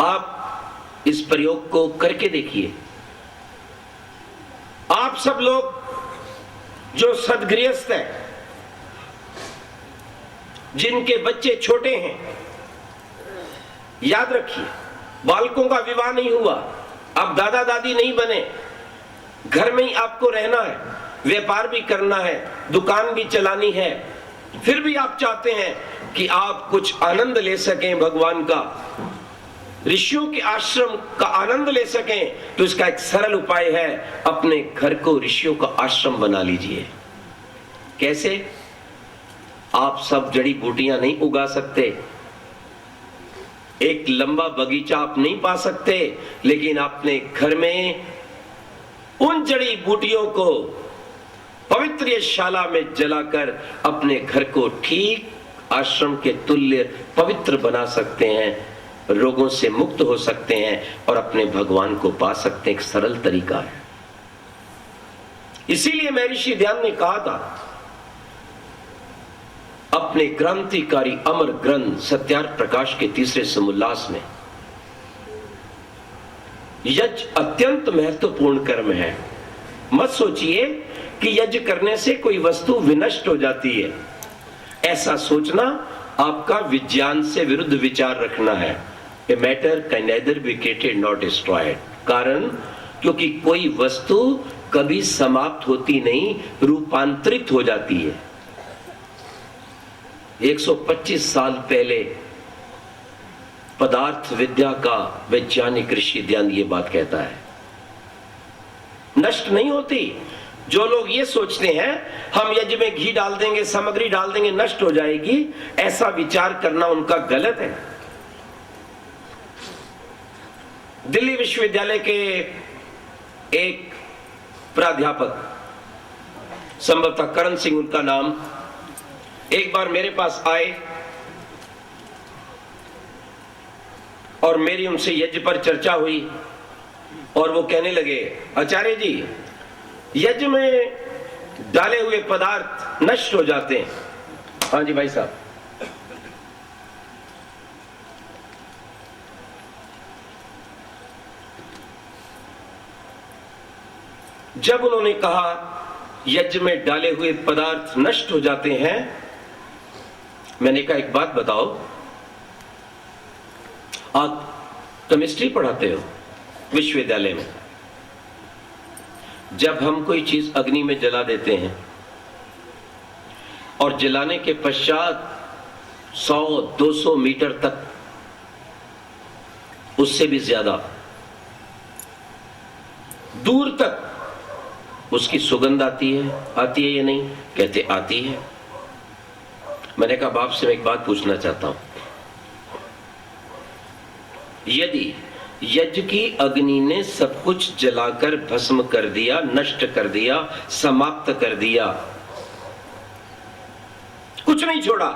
आप इस प्रयोग को करके देखिए। आप सब लोग जो सद्गृहस्थ हैं, जिनके बच्चे छोटे हैं, याद रखिए, बालकों का विवाह नहीं हुआ, आप दादा दादी नहीं बने, घर में ही आपको रहना है, व्यापार भी करना है, दुकान भी चलानी है, फिर भी आप चाहते हैं कि आप कुछ आनंद ले सकें भगवान का, ऋषियों के आश्रम का आनंद ले सकें, तो इसका एक सरल उपाय है, अपने घर को ऋषियों का आश्रम बना लीजिए। कैसे? आप सब जड़ी बूटियां नहीं उगा सकते, एक लंबा बगीचा आप नहीं पा सकते, लेकिन अपने घर में उन जड़ी बूटियों को पवित्र शाला में जलाकर अपने घर को ठीक आश्रम के तुल्य पवित्र बना सकते हैं, रोगों से मुक्त हो सकते हैं और अपने भगवान को पा सकते हैं। एक सरल तरीका है। इसीलिए महर्षि ध्यान ने कहा था अपने क्रांतिकारी अमर ग्रंथ सत्यार्थ प्रकाश के तीसरे समुल्लास में, यज्ञ अत्यंत महत्वपूर्ण कर्म है। मत सोचिए कि यज्ञ करने से कोई वस्तु विनष्ट हो जाती है, ऐसा सोचना आपका विज्ञान से विरुद्ध विचार रखना है। A matter can nether be created not destroyed. कारण, क्योंकि कोई वस्तु कभी समाप्त होती नहीं, रूपांतरित हो जाती है। 125 साल पहले पदार्थ विद्या का वैज्ञानिक ऋषि ध्यान ये बात कहता है, नष्ट नहीं होती। जो लोग ये सोचते हैं हम यज्ञ में घी डाल देंगे, सामग्री डाल देंगे, नष्ट हो जाएगी, ऐसा विचार करना उनका गलत है। दिल्ली विश्वविद्यालय के एक प्राध्यापक, संभवतः करण सिंह उनका नाम, एक बार मेरे पास आए और मेरी उनसे यज्ञ पर चर्चा हुई, और वो कहने लगे, आचार्य जी, यज्ञ में डाले हुए पदार्थ नष्ट हो जाते हैं। हाँ जी भाई साहब। जब उन्होंने कहा यज्ञ में डाले हुए पदार्थ नष्ट हो जाते हैं। मैंने कहा एक बात बताओ, आप केमिस्ट्री पढ़ाते हो विश्वविद्यालय में, जब हम कोई चीज अग्नि में जला देते हैं और जलाने के पश्चात 100-200 मीटर तक, उससे भी ज्यादा दूर तक उसकी सुगंध आती है या नहीं? कहते आती है। मैंने कहा बाप से मैं एक बात पूछना चाहता हूं, यदि यज्ञ की अग्नि ने सब कुछ जलाकर भस्म कर दिया, नष्ट कर दिया, समाप्त कर दिया, कुछ नहीं छोड़ा,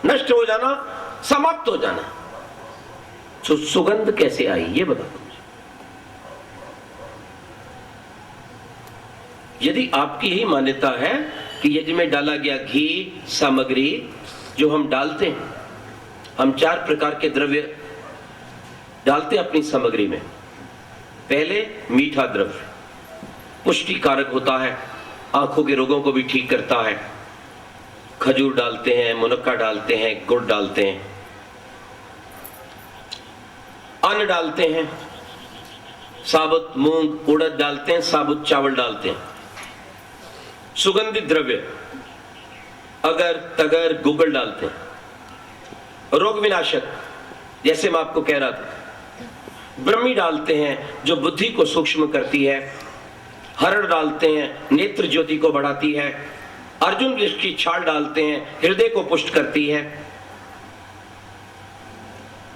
नष्ट हो जाना, समाप्त हो जाना, तो सुगंध कैसे आई ये बता दो मुझे। यदि आपकी ही मान्यता है कि यज्ञ में डाला गया घी सामग्री जो हम डालते हैं, हम 4 प्रकार के द्रव्य डालते हैं अपनी सामग्री में। पहले मीठा द्रव्य, पुष्टिकारक होता है, आंखों के रोगों को भी ठीक करता है। खजूर डालते हैं, मुनक्का डालते हैं, गुड़ डालते हैं। अन्न डालते हैं, साबुत मूंग उड़द डालते हैं, साबुत चावल डालते हैं। सुगंधित द्रव्य अगर तगर गुगल डालते हैं। रोग विनाशक जैसे मैं आपको कह रहा था, ब्रह्मी डालते हैं जो बुद्धि को सूक्ष्म करती है। हरड़ डालते हैं, नेत्र ज्योति को बढ़ाती है। अर्जुन वृक्ष की छाल डालते हैं, हृदय को पुष्ट करती है।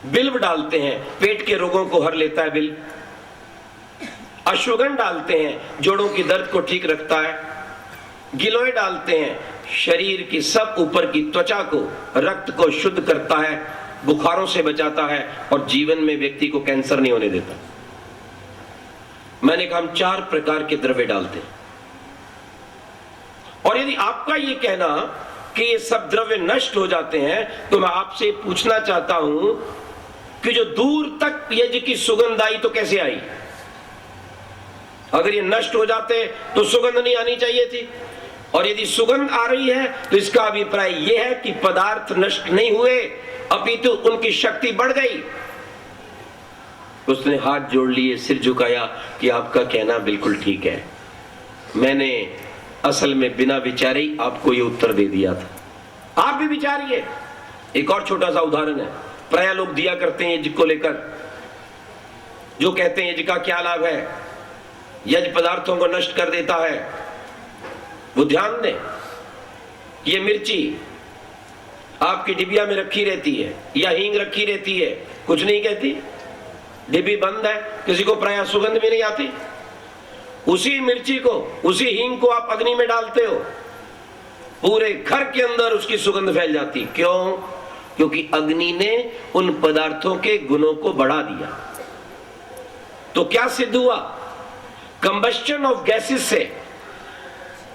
बिल्व डालते हैं, पेट के रोगों को हर लेता है बिल्व। अश्वगंध डालते हैं, जोड़ों की दर्द को ठीक रखता है। गिलोय डालते हैं, शरीर की सब ऊपर की त्वचा को, रक्त को शुद्ध करता है, बुखारों से बचाता है और जीवन में व्यक्ति को कैंसर नहीं होने देता। मैंने कहा हम 4 प्रकार के द्रव्य डालते हैं। और यदि आपका ये कहना कि ये सब द्रव्य नष्ट हो जाते हैं, तो मैं आपसे पूछना चाहता हूं कि जो दूर तक यज्ञ की सुगंध आई तो कैसे आई? अगर ये नष्ट हो जाते तो सुगंध नहीं आनी चाहिए थी, और यदि सुगंध आ रही है तो इसका अभिप्राय यह है कि पदार्थ नष्ट नहीं हुए, अपितु उनकी शक्ति बढ़ गई। उसने हाथ जोड़ लिए, सिर झुकाया कि आपका कहना बिल्कुल ठीक है। मैंने असल में बिना विचारे ही आपको ये उत्तर दे दिया था। आप भी विचारिए। एक और छोटा सा उदाहरण है, प्राय लोग दिया करते हैं यज्ञ को लेकर, जो कहते हैं यज्ञ का क्या लाभ है, यज्ञ पदार्थों को नष्ट कर देता है। वो ध्यान दें, ये मिर्ची आपकी डिबिया में रखी रहती है या हींग रखी रहती है, कुछ नहीं कहती, डिब्बी बंद है, किसी को प्राय सुगंध भी नहीं आती। उसी मिर्ची को, उसी हींग को आप अग्नि में डालते हो, पूरे घर के अंदर उसकी सुगंध फैल जाती। क्यों? क्योंकि अग्नि ने उन पदार्थों के गुणों को बढ़ा दिया। तो क्या सिद्ध हुआ? कंबस्टन ऑफ गैसेस से,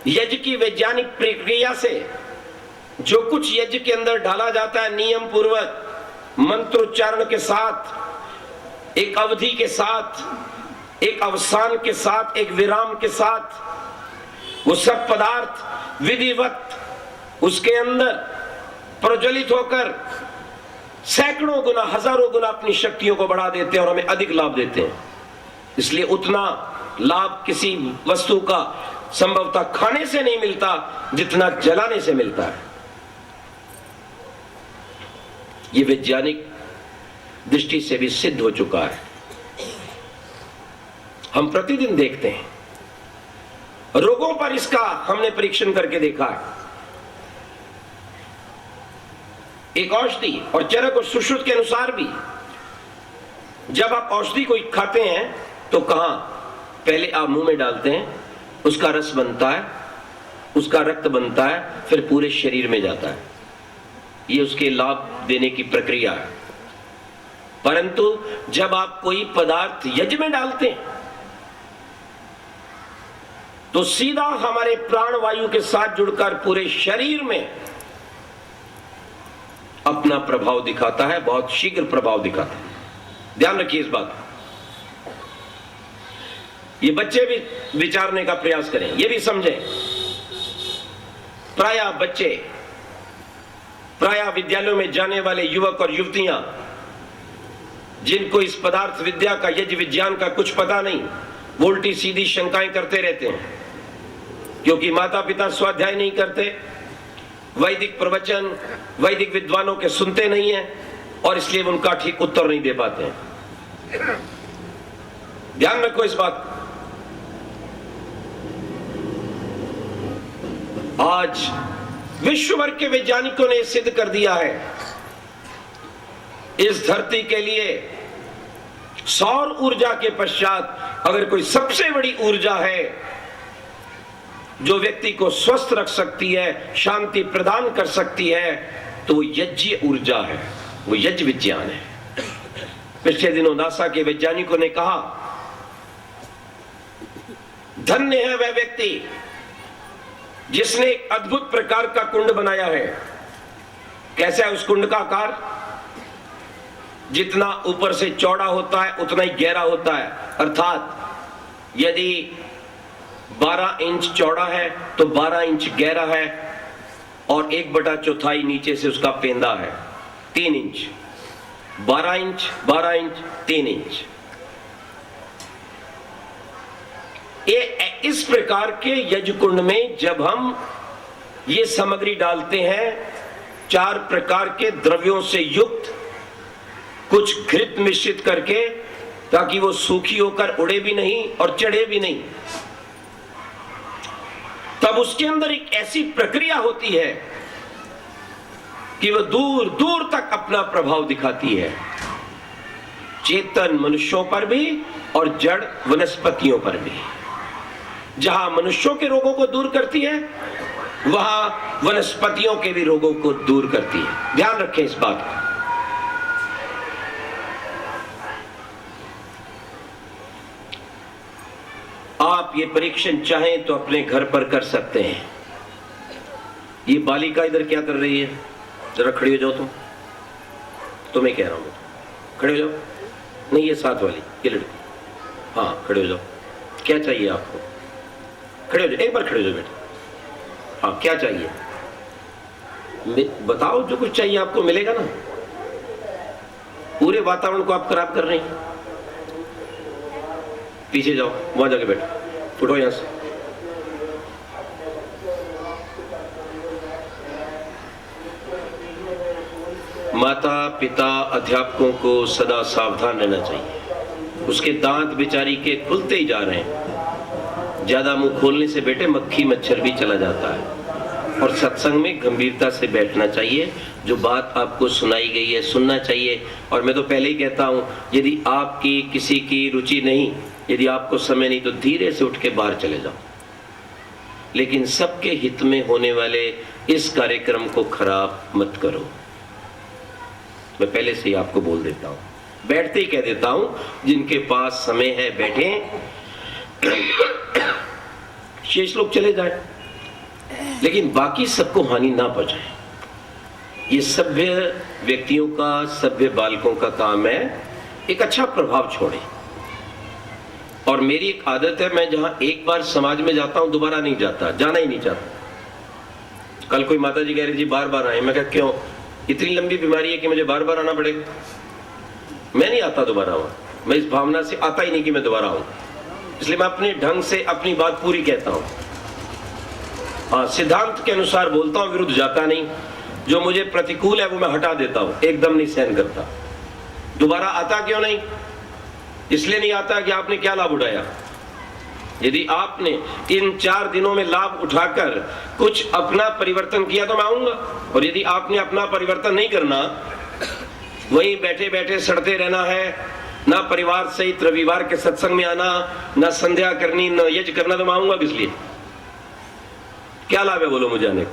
यज्ञ की वैज्ञानिक प्रक्रिया से, जो कुछ यज्ञ के अंदर डाला जाता है नियम पूर्वक, मंत्रोच्चारण के साथ, एक अवधि के साथ, एक अवसान के साथ, एक विराम के साथ, वो सब पदार्थ विधिवत उसके अंदर प्रज्वलित होकर सैकड़ों गुना, हजारों गुना अपनी शक्तियों को बढ़ा देते हैं और हमें अधिक लाभ देते हैं। इसलिए उतना लाभ किसी वस्तु का संभवतः खाने से नहीं मिलता जितना जलाने से मिलता है। यह वैज्ञानिक दृष्टि से भी सिद्ध हो चुका है। हम प्रतिदिन देखते हैं, रोगों पर इसका हमने परीक्षण करके देखा है। एक औषधि और चरक और सुश्रुत के अनुसार भी, जब आप औषधि को खाते हैं तो कहां पहले आप मुंह में डालते हैं, उसका रस बनता है, उसका रक्त बनता है, फिर पूरे शरीर में जाता है। ये उसके लाभ देने की प्रक्रिया है। परंतु जब आप कोई पदार्थ यज्ञ में डालते हैं तो सीधा हमारे प्राण वायु के साथ जुड़कर पूरे शरीर में अपना प्रभाव दिखाता है, बहुत शीघ्र प्रभाव दिखाता है। ध्यान रखिए इस बात। ये बच्चे भी विचारने का प्रयास करें, ये भी समझें प्रायः बच्चे, प्रायः विद्यालयों में जाने वाले युवक और युवतियां जिनको इस पदार्थ विद्या का, यज्ञ विज्ञान का कुछ पता नहीं, वो उल्टी सीधी शंकाएं करते रहते हैं, क्योंकि माता पिता स्वाध्याय नहीं करते, वैदिक प्रवचन वैदिक विद्वानों के सुनते नहीं हैं, और इसलिए उनका ठीक उत्तर नहीं दे पाते हैं। ध्यान रखो इस बात। आज विश्व भर के वैज्ञानिकों ने सिद्ध कर दिया है, इस धरती के लिए सौर ऊर्जा के पश्चात अगर कोई सबसे बड़ी ऊर्जा है जो व्यक्ति को स्वस्थ रख सकती है, शांति प्रदान कर सकती है, तो वो यज्ञ ऊर्जा है, वो यज्ञ विज्ञान है। पिछले दिनों नासा के वैज्ञानिकों ने कहा, धन्य है वह व्यक्ति जिसने एक अद्भुत प्रकार का कुंड बनाया है। कैसा है उस कुंड का आकार? जितना ऊपर से चौड़ा होता है उतना ही गहरा होता है, अर्थात यदि 12 इंच चौड़ा है तो 12 इंच गहरा है, और 1/4 नीचे से उसका पेंदा है, 3 इंच। 12 inch 12 inch 3 inch. इस प्रकार के यज्ञ कुंड में जब हम ये सामग्री डालते हैं, 4 प्रकार के द्रव्यों से युक्त, कुछ घृत मिश्रित करके, ताकि वो सूखी होकर उड़े भी नहीं और चढ़े भी नहीं, तब उसके अंदर एक ऐसी प्रक्रिया होती है कि वह दूर दूर तक अपना प्रभाव दिखाती है, चेतन मनुष्यों पर भी और जड़ वनस्पतियों पर भी। जहां मनुष्यों के रोगों को दूर करती है, वहां वनस्पतियों के भी रोगों को दूर करती है। ध्यान रखें इस बात को। आप ये परीक्षण चाहें तो अपने घर पर कर सकते हैं। ये बालिका इधर क्या कर रही है? जरा खड़ी हो जाओ। तुम्हें कह रहा हूं, खड़े हो जाओ। नहीं, ये साथ वाली, ये लड़की, हाँ खड़े हो जाओ। क्या चाहिए आपको? खड़े हो जाओ, एक बार खड़े हो जाओ बेटा। हाँ, क्या चाहिए बताओ, जो कुछ चाहिए आपको मिलेगा ना। पूरे वातावरण को आप खराब कर रहे हैं। पीछे जाओ, वहां जाके बैठो, उठो यहां से। माता पिता अध्यापकों को सदा सावधान रहना चाहिए। उसके दांत बेचारी के खुलते ही जा रहे हैं। ज्यादा मुंह खोलने से बेटे मक्खी मच्छर भी चला जाता है। और सत्संग में गंभीरता से बैठना चाहिए। जो बात आपको सुनाई गई है सुनना चाहिए। और मैं तो पहले ही कहता हूं, यदि आपकी किसी की रुचि नहीं, यदि आपको समय नहीं, तो धीरे से उठ के बाहर चले जाओ। लेकिन सबके हित में होने वाले इस कार्यक्रम को खराब मत करो। मैं पहले से ही आपको बोल देता हूं, बैठते ही कह देता हूं, जिनके पास समय है बैठें, शेष लोग चले जाएं, लेकिन बाकी सबको हानि ना पहुंचाएं। ये सभ्य व्यक्तियों का, सभ्य बालकों का काम है एक अच्छा प्रभाव छोड़े। और मेरी एक आदत है, मैं जहां एक बार समाज में जाता हूं दोबारा नहीं जाता, जाना ही नहीं चाहता। कल कोई माता जी कह रही थी बार बार आए। मैं कहा क्यों? इतनी लंबी बीमारी है कि मुझे बार बार आना पड़ेगा? मैं नहीं आता दोबारा वहां। मैं इस भावना से आता ही नहीं कि मैं दोबारा आऊं। इसलिए मैं अपने ढंग से अपनी बात पूरी कहता हूं। हाँ, सिद्धांत के अनुसार बोलता हूं, विरुद्ध जाता नहीं। जो मुझे प्रतिकूल है वो मैं हटा देता हूं, एकदम नहीं सहन करता। दोबारा आता क्यों नहीं? इसलिए नहीं आता कि आपने क्या लाभ उठाया। यदि आपने इन 4 दिनों में लाभ उठाकर कुछ अपना परिवर्तन किया तो मैं आऊंगा। और यदि आपने अपना परिवर्तन नहीं करना, वहीं बैठे बैठे सड़ते रहना है, ना परिवार सहित रविवार के सत्संग में आना, ना संध्या करनी, ना यज्ञ करना, तो मैं आऊंगा किस लिए? क्या लाभ है बोलो मुझे आने को?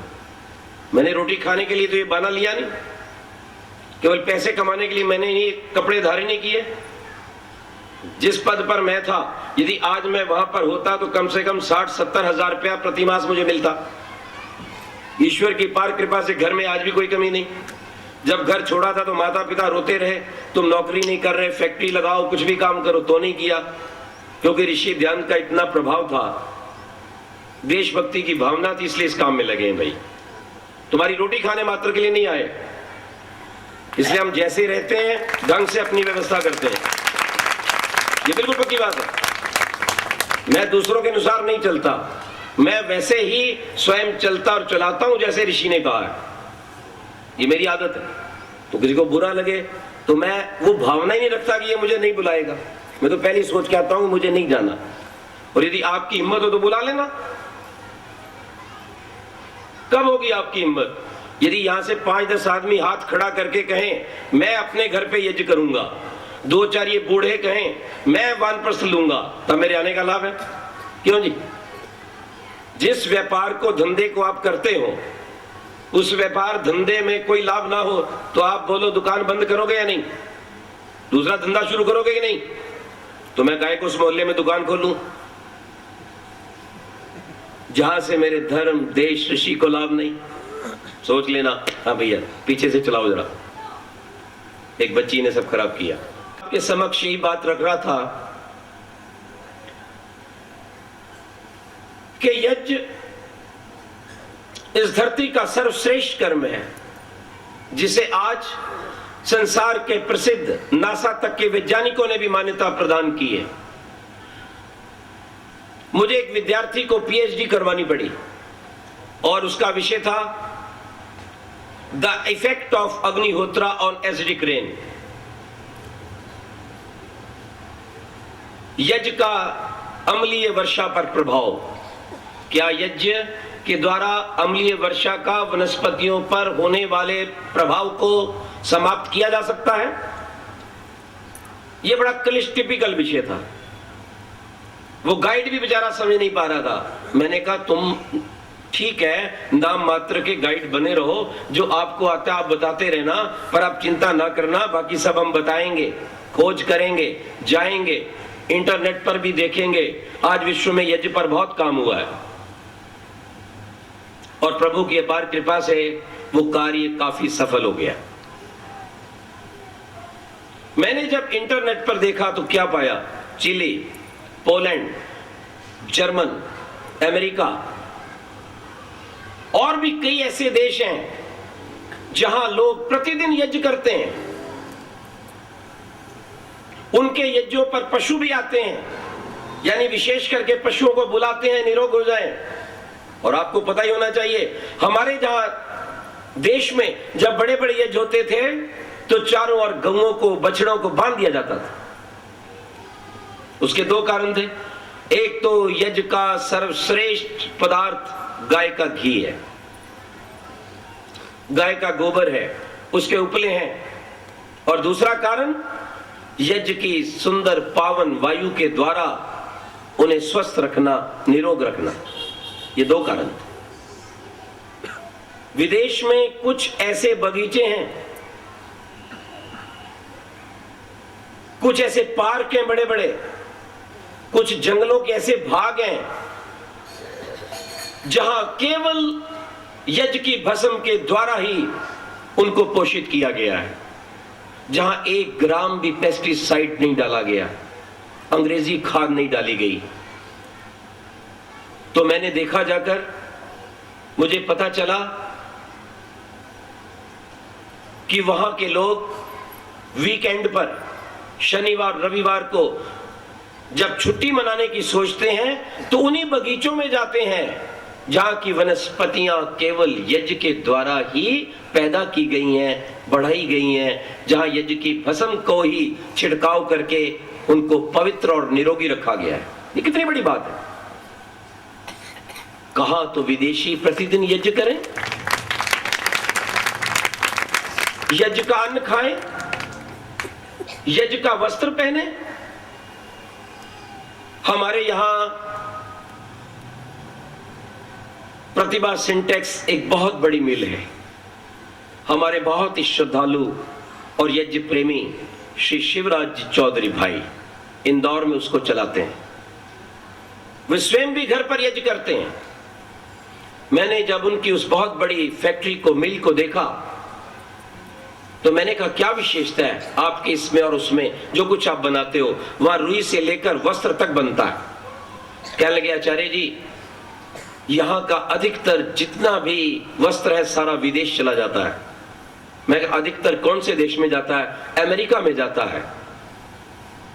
मैंने रोटी खाने के लिए तो ये बहाना लिया नहीं। केवल पैसे कमाने के लिए मैंने ये कपड़े धारे नहीं किए। जिस पद पर मैं था, यदि आज मैं वहां पर होता तो कम से कम 60-70 हजार रुपया प्रतिमास मुझे मिलता। ईश्वर की पार कृपा से घर में आज भी कोई कमी नहीं। जब घर छोड़ा था तो माता पिता रोते रहे, तुम नौकरी नहीं कर रहे, फैक्ट्री लगाओ, कुछ भी काम करो, तो नहीं किया। क्योंकि ऋषि ध्यान का इतना प्रभाव था, देशभक्ति की भावना थी, इसलिए इस काम में लगे हैं भाई। तुम्हारी रोटी खाने मात्र के लिए नहीं आए। इसलिए हम जैसे रहते हैं ढंग से अपनी व्यवस्था करते हैं, ये बिल्कुल पक्की बात है। मैं दूसरों के अनुसार नहीं चलता, मैं वैसे ही स्वयं चलता और चलाता हूं जैसे ऋषि ने कहा है, ये मेरी आदत है। तो किसी को बुरा लगे तो मैं वो भावना ही नहीं रखता कि ये मुझे नहीं बुलाएगा, मैं तो पहले ही सोच के आता हूं मुझे नहीं जाना, और यदि आपकी हिम्मत हो तो बुला लेना। कब होगी आपकी हिम्मत? यदि यहां से 5-10 आदमी हाथ खड़ा करके कहें मैं अपने घर पे यज्ञ करूंगा, 2-4 ये बूढ़े कहें मैं वानप्रस्थ लूंगा, तब मेरे आने का लाभ है। क्यों जी? जिस व्यापार को, धंधे को आप करते हो, उस व्यापार धंधे में कोई लाभ ना हो तो आप बोलो दुकान बंद करोगे या नहीं? दूसरा धंधा शुरू करोगे कि नहीं? तो मैं गाय को उस मोहल्ले में दुकान खोलूं जहां से मेरे धर्म, देश, ऋषि को लाभ नहीं? सोच लेना। हाँ भैया पीछे से चलाओ जरा, एक बच्ची ने सब खराब किया। आपके समक्ष यही बात रख रहा था कि यज्ञ इस धरती का सर्वश्रेष्ठ कर्म है, जिसे आज संसार के प्रसिद्ध नासा तक के वैज्ञानिकों ने भी मान्यता प्रदान की है। मुझे एक विद्यार्थी को पीएचडी करवानी पड़ी और उसका विषय था the effect of Agnihotra on acidic rain. यज्ञ का अम्लीय वर्षा पर प्रभाव। क्या यज्ञ के द्वारा अम्लीय वर्षा का वनस्पतियों पर होने वाले प्रभाव को समाप्त किया जा सकता है? यह बड़ा क्लिष्ट टिपिकल विषय था। वो गाइड भी बेचारा समझ नहीं पा रहा था। मैंने कहा तुम ठीक है, नाम मात्र के गाइड बने रहो, जो आपको आता है आप बताते रहना, पर आप चिंता ना करना, बाकी सब हम बताएंगे, खोज करेंगे, जाएंगे, इंटरनेट पर भी देखेंगे। आज विश्व में यज्ञ पर बहुत काम हुआ है और प्रभु की अपार कृपा से वो कार्य काफी सफल हो गया। मैंने जब इंटरनेट पर देखा तो क्या पाया? चिली, पोलैंड, जर्मन, अमेरिका और भी कई ऐसे देश हैं जहां लोग प्रतिदिन यज्ञ करते हैं। उनके यज्ञों पर पशु भी आते हैं, यानी विशेष करके पशुओं को बुलाते हैं निरोग हो जाएं। और आपको पता ही होना चाहिए, हमारे जहां देश में जब बड़े बड़े यज्ञ होते थे तो चारों ओर गऊओं को, बछड़ों को बांध दिया जाता था। उसके दो कारण थे। एक तो यज्ञ का सर्वश्रेष्ठ पदार्थ गाय का घी है, गाय का गोबर है, उसके उपले हैं। और दूसरा कारण यज्ञ की सुंदर पावन वायु के द्वारा उन्हें स्वस्थ रखना, निरोग रखना। ये दो कारण थे। विदेश में कुछ ऐसे बगीचे हैं, कुछ ऐसे पार्क हैं बड़े बड़े, कुछ जंगलों के ऐसे भाग हैं जहां केवल यज्ञ की भस्म के द्वारा ही उनको पोषित किया गया है, जहां 1 ग्राम भी पेस्टिसाइड नहीं डाला गया, अंग्रेजी खाद नहीं डाली गई। तो मैंने देखा जाकर, मुझे पता चला कि वहां के लोग वीकेंड पर, शनिवार रविवार को जब छुट्टी मनाने की सोचते हैं तो उन्हीं बगीचों में जाते हैं जहां की वनस्पतियां केवल यज्ञ के द्वारा ही पैदा की गई हैं, बढ़ाई गई हैं, जहां यज्ञ की भस्म को ही छिड़काव करके उनको पवित्र और निरोगी रखा गया है। ये कितनी बड़ी बात है। कहा तो विदेशी प्रतिदिन यज्ञ करें, यज्ञ का अन्न खाएं, यज्ञ का वस्त्र पहने। हमारे यहां प्रतिभा सिंटेक्स एक बहुत बड़ी मिल है। हमारे बहुत ही श्रद्धालु और यज्ञ प्रेमी श्री शिवराज चौधरी भाई इंदौर में उसको चलाते हैं। वे स्वयं भी घर पर यज्ञ करते हैं। मैंने जब उनकी उस बहुत बड़ी फैक्ट्री को, मिल को देखा तो मैंने कहा क्या विशेषता है आपके इसमें और उसमें, जो कुछ आप बनाते हो? वहां रुई से लेकर वस्त्र तक बनता है। कहने लगे आचार्य जी यहां का अधिकतर जितना भी वस्त्र है सारा विदेश चला जाता है। मैं अधिकतर कौन से देश में जाता है? अमेरिका में जाता है।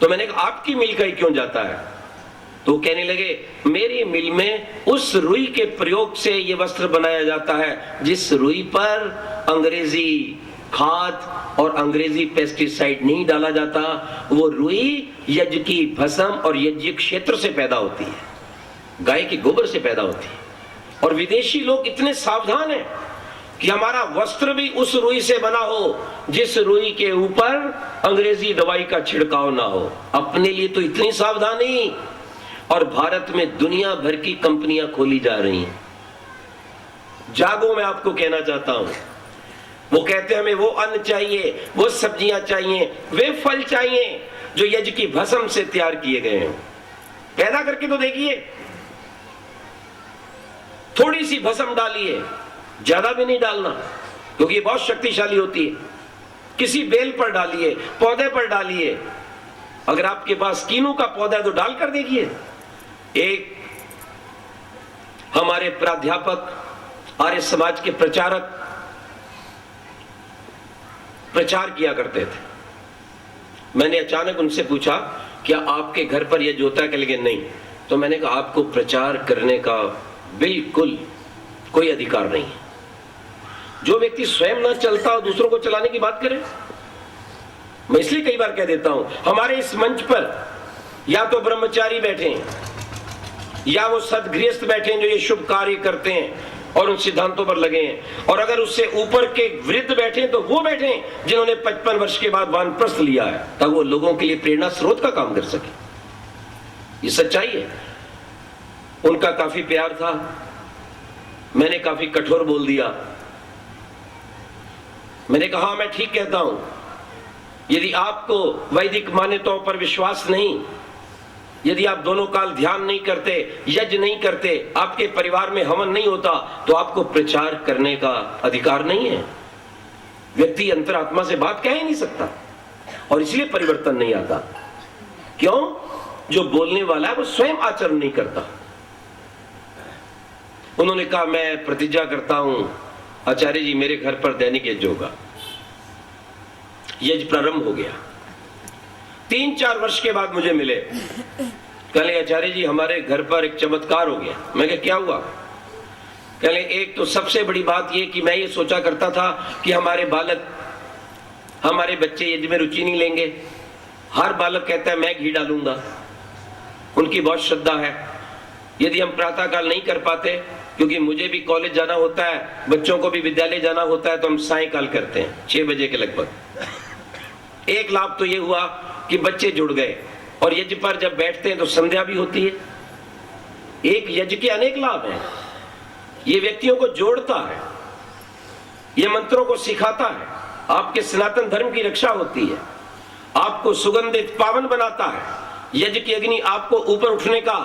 तो मैंने कहा आपकी मिल का ही क्यों जाता है? तो कहने लगे मेरी मिल में उस रुई के प्रयोग से ये वस्त्र बनाया जाता है जिस रुई पर अंग्रेजी खाद और अंग्रेजी पेस्टिसाइड नहीं डाला जाता। वो रुई यज्ञ की भस्म और यज्ञ क्षेत्र से पैदा होती है, गाय के गोबर से पैदा होती है। और विदेशी लोग इतने सावधान हैं कि हमारा वस्त्र भी उस रुई से बना हो जिस रुई के ऊपर अंग्रेजी दवाई का छिड़काव ना हो। अपने लिए तो इतनी सावधानी, और भारत में दुनिया भर की कंपनियां खोली जा रही हैं। जागो, मैं आपको कहना चाहता हूं, वो कहते हैं हमें वो अन्न चाहिए, वो सब्जियां चाहिए, वे फल चाहिए जो यज्ञ की भस्म से तैयार किए गए हैं। पैदा करके तो देखिए, थोड़ी सी भस्म डालिए, ज्यादा भी नहीं डालना क्योंकि ये बहुत शक्तिशाली होती है। किसी बेल पर डालिए, पौधे पर डालिए। अगर आपके पास कीनू का पौधा है तो डालकर देखिए। एक हमारे प्राध्यापक, आर्य समाज के प्रचारक प्रचार किया करते थे। मैंने अचानक उनसे पूछा क्या आपके घर पर यह होता है? कह लगे नहीं। तो मैंने कहा आपको प्रचार करने का बिल्कुल कोई अधिकार नहीं है। जो व्यक्ति स्वयं ना चलता और दूसरों को चलाने की बात करे। मैं इसलिए कई बार कह देता हूं, हमारे इस मंच पर या तो ब्रह्मचारी बैठे हैं या वो सदगृहस्थ बैठे हैं जो ये शुभ कार्य करते हैं और उन सिद्धांतों पर लगे हैं, और अगर उससे ऊपर के वृद्ध बैठे तो वो बैठे जिन्होंने 55 वर्ष के बाद वानप्रस्थ लिया है ताकि वो लोगों के लिए प्रेरणा स्रोत का काम कर सके। ये सच्चाई है। उनका काफी प्यार था, मैंने काफी कठोर बोल दिया। मैंने कहा मैं ठीक कहता हूं, यदि आपको वैदिक मान्यताओं पर विश्वास नहीं, यदि आप दोनों काल ध्यान नहीं करते, यज्ञ नहीं करते, आपके परिवार में हवन नहीं होता, तो आपको प्रचार करने का अधिकार नहीं है। व्यक्ति अंतरात्मा से बात कह ही नहीं सकता और इसलिए परिवर्तन नहीं आता। क्यों? जो बोलने वाला है वो स्वयं आचरण नहीं करता। उन्होंने कहा मैं प्रतिज्ञा करता हूं आचार्य जी मेरे घर पर दैनिक यज्ञ होगा। यज्ञ प्रारंभ हो गया। 3-4 वर्ष के बाद मुझे मिले, कहले आचार्य जी हमारे घर पर एक चमत्कार हो गया। मैं कहा क्या हुआ? कहले एक तो सबसे बड़ी बात यह कि मैं ये सोचा करता था कि हमारे बालक, हमारे बच्चे यज्ञ में रुचि नहीं लेंगे। हर बालक कहता है मैं घी डालूंगा, उनकी बहुत श्रद्धा है। यदि हम प्रातःकाल नहीं कर पाते, क्योंकि मुझे भी कॉलेज जाना होता है, बच्चों को भी विद्यालय जाना होता है, तो हम सायंकाल करते हैं 6 बजे के लगभग। एक लाभ तो ये हुआ कि बच्चे जुड़ गए, और यज्ञ पर जब बैठते हैं तो संध्या भी होती है। एक यज्ञ के अनेक लाभ हैं। ये व्यक्तियों को जोड़ता है, ये मंत्रों को सिखाता है, आपके सनातन धर्म की रक्षा होती है, आपको सुगंधित पावन बनाता है। यज्ञ की अग्नि आपको ऊपर उठने का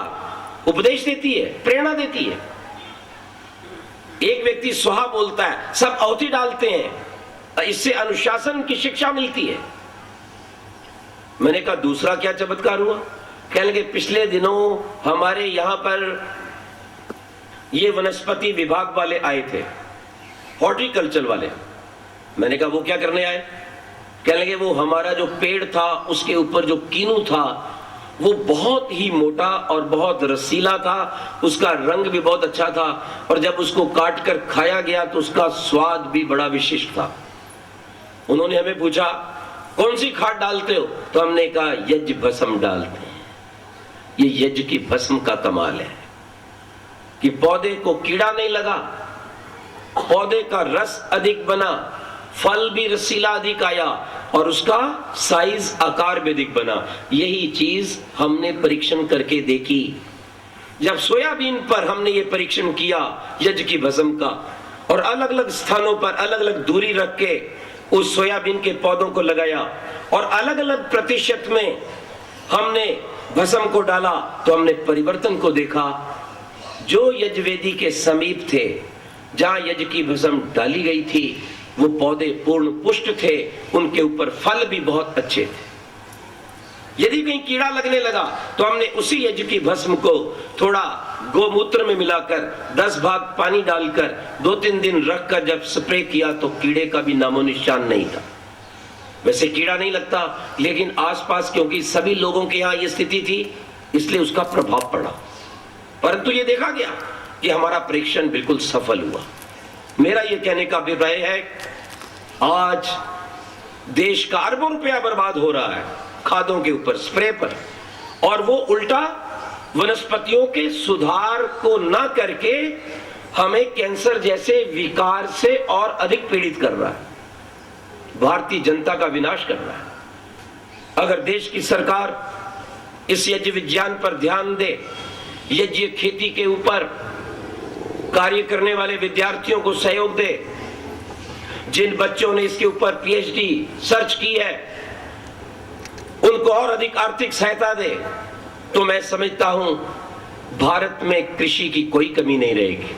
उपदेश देती है, प्रेरणा देती है। एक व्यक्ति स्वाहा बोलता है, सब आहुति डालते हैं, इससे अनुशासन की शिक्षा मिलती है। मैंने कहा दूसरा क्या चमत्कार हुआ? कहने लगे पिछले दिनों हमारे यहां पर ये वनस्पति विभाग वाले आए थे, हॉर्टिकल्चर वाले। मैंने कहा वो क्या करने आए? कहने लगे वो हमारा जो पेड़ था उसके ऊपर जो कीनू था वो बहुत ही मोटा और बहुत रसीला था, उसका रंग भी बहुत अच्छा था, और जब उसको काट कर खाया गया तो उसका स्वाद भी बड़ा विशिष्ट था। उन्होंने हमें पूछा कौन सी खाद डालते हो? तो हमने कहा यज्ञ भस्म डालते हैं। ये यज्ञ की भस्म का कमाल है कि पौधे को कीड़ा नहीं लगा, पौधे का रस अधिक बना, फल भी रसीला अधिक आया, और उसका साइज आकार भी अधिक बना। यही चीज हमने परीक्षण करके देखी। जब सोयाबीन पर हमने ये परीक्षण किया यज्ञ की भस्म का, और अलग अलग स्थानों पर अलग अलग दूरी रख के उस सोयाबीन के पौधों को लगाया, और अलग अलग प्रतिशत में हमने भस्म को डाला, तो हमने परिवर्तन को देखा। जो यज्ञवेदी के समीप थे, जहां यज्ञ की भस्म डाली गई थी, वो पौधे पूर्ण पुष्ट थे, उनके ऊपर फल भी बहुत अच्छे थे। यदि कहीं कीड़ा लगने लगा तो हमने उसी यज्ञ की भस्म को थोड़ा गोमूत्र में मिलाकर 10 भाग पानी डालकर 2-3 दिन रखकर जब स्प्रे किया तो कीड़े का भी नामो निशान नहीं था। वैसे कीड़ा नहीं लगता, लेकिन आसपास क्योंकि सभी लोगों के यहां यह स्थिति थी इसलिए उसका प्रभाव पड़ा। परंतु यह देखा गया कि हमारा परीक्षण बिल्कुल सफल हुआ। मेरा यह कहने का अभिप्राय है, आज देश का अरबों रुपया बर्बाद हो रहा है खादों के ऊपर, स्प्रे पर, और वो उल्टा वनस्पतियों के सुधार को ना करके हमें कैंसर जैसे विकार से और अधिक पीड़ित कर रहा है, भारतीय जनता का विनाश कर रहा है। अगर देश की सरकार इस यज्ञ विज्ञान पर ध्यान दे, यज्ञ खेती के ऊपर कार्य करने वाले विद्यार्थियों को सहयोग दे, जिन बच्चों ने इसके ऊपर पीएचडी सर्च की है उनको और अधिक आर्थिक सहायता दे, तो मैं समझता हूं भारत में कृषि की कोई कमी नहीं रहेगी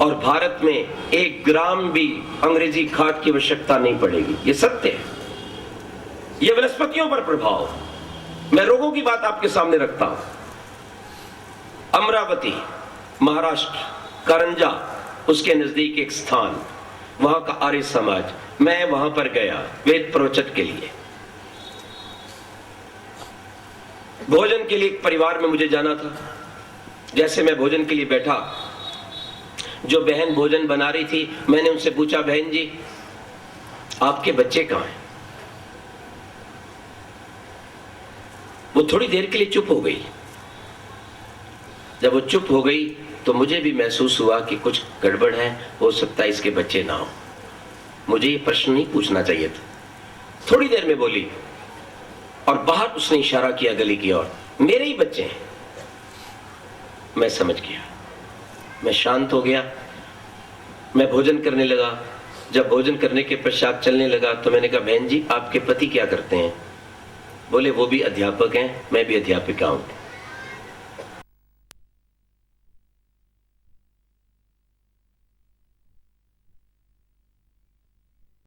और भारत में 1 ग्राम भी अंग्रेजी खाद की आवश्यकता नहीं पड़ेगी। यह सत्य है। यह वनस्पतियों पर प्रभाव, मैं रोगों की बात आपके सामने रखता हूं। अमरावती, महाराष्ट्र, करंजा, उसके नजदीक एक स्थान, वहां का आर्य समाज, मैं वहां पर गया वेद प्रवचन के लिए। भोजन के लिए एक परिवार में मुझे जाना था। जैसे मैं भोजन के लिए बैठा, जो बहन भोजन बना रही थी, मैंने उनसे पूछा, बहन जी आपके बच्चे कहां हैं? वो थोड़ी देर के लिए चुप हो गई। जब वो चुप हो गई तो मुझे भी महसूस हुआ कि कुछ गड़बड़ है, हो सकता है इसके बच्चे ना हो। मुझे ये प्रश्न नहीं पूछना चाहिए था। थोड़ी देर में बोली और बाहर उसने इशारा किया गली की ओर, मेरे ही बच्चे हैं। मैं समझ गया, मैं शांत हो गया, मैं भोजन करने लगा। जब भोजन करने के पश्चात चलने लगा तो मैंने कहा, बहन जी आपके पति क्या करते हैं? बोले वो भी अध्यापक हैं, मैं भी अध्यापिका हूं।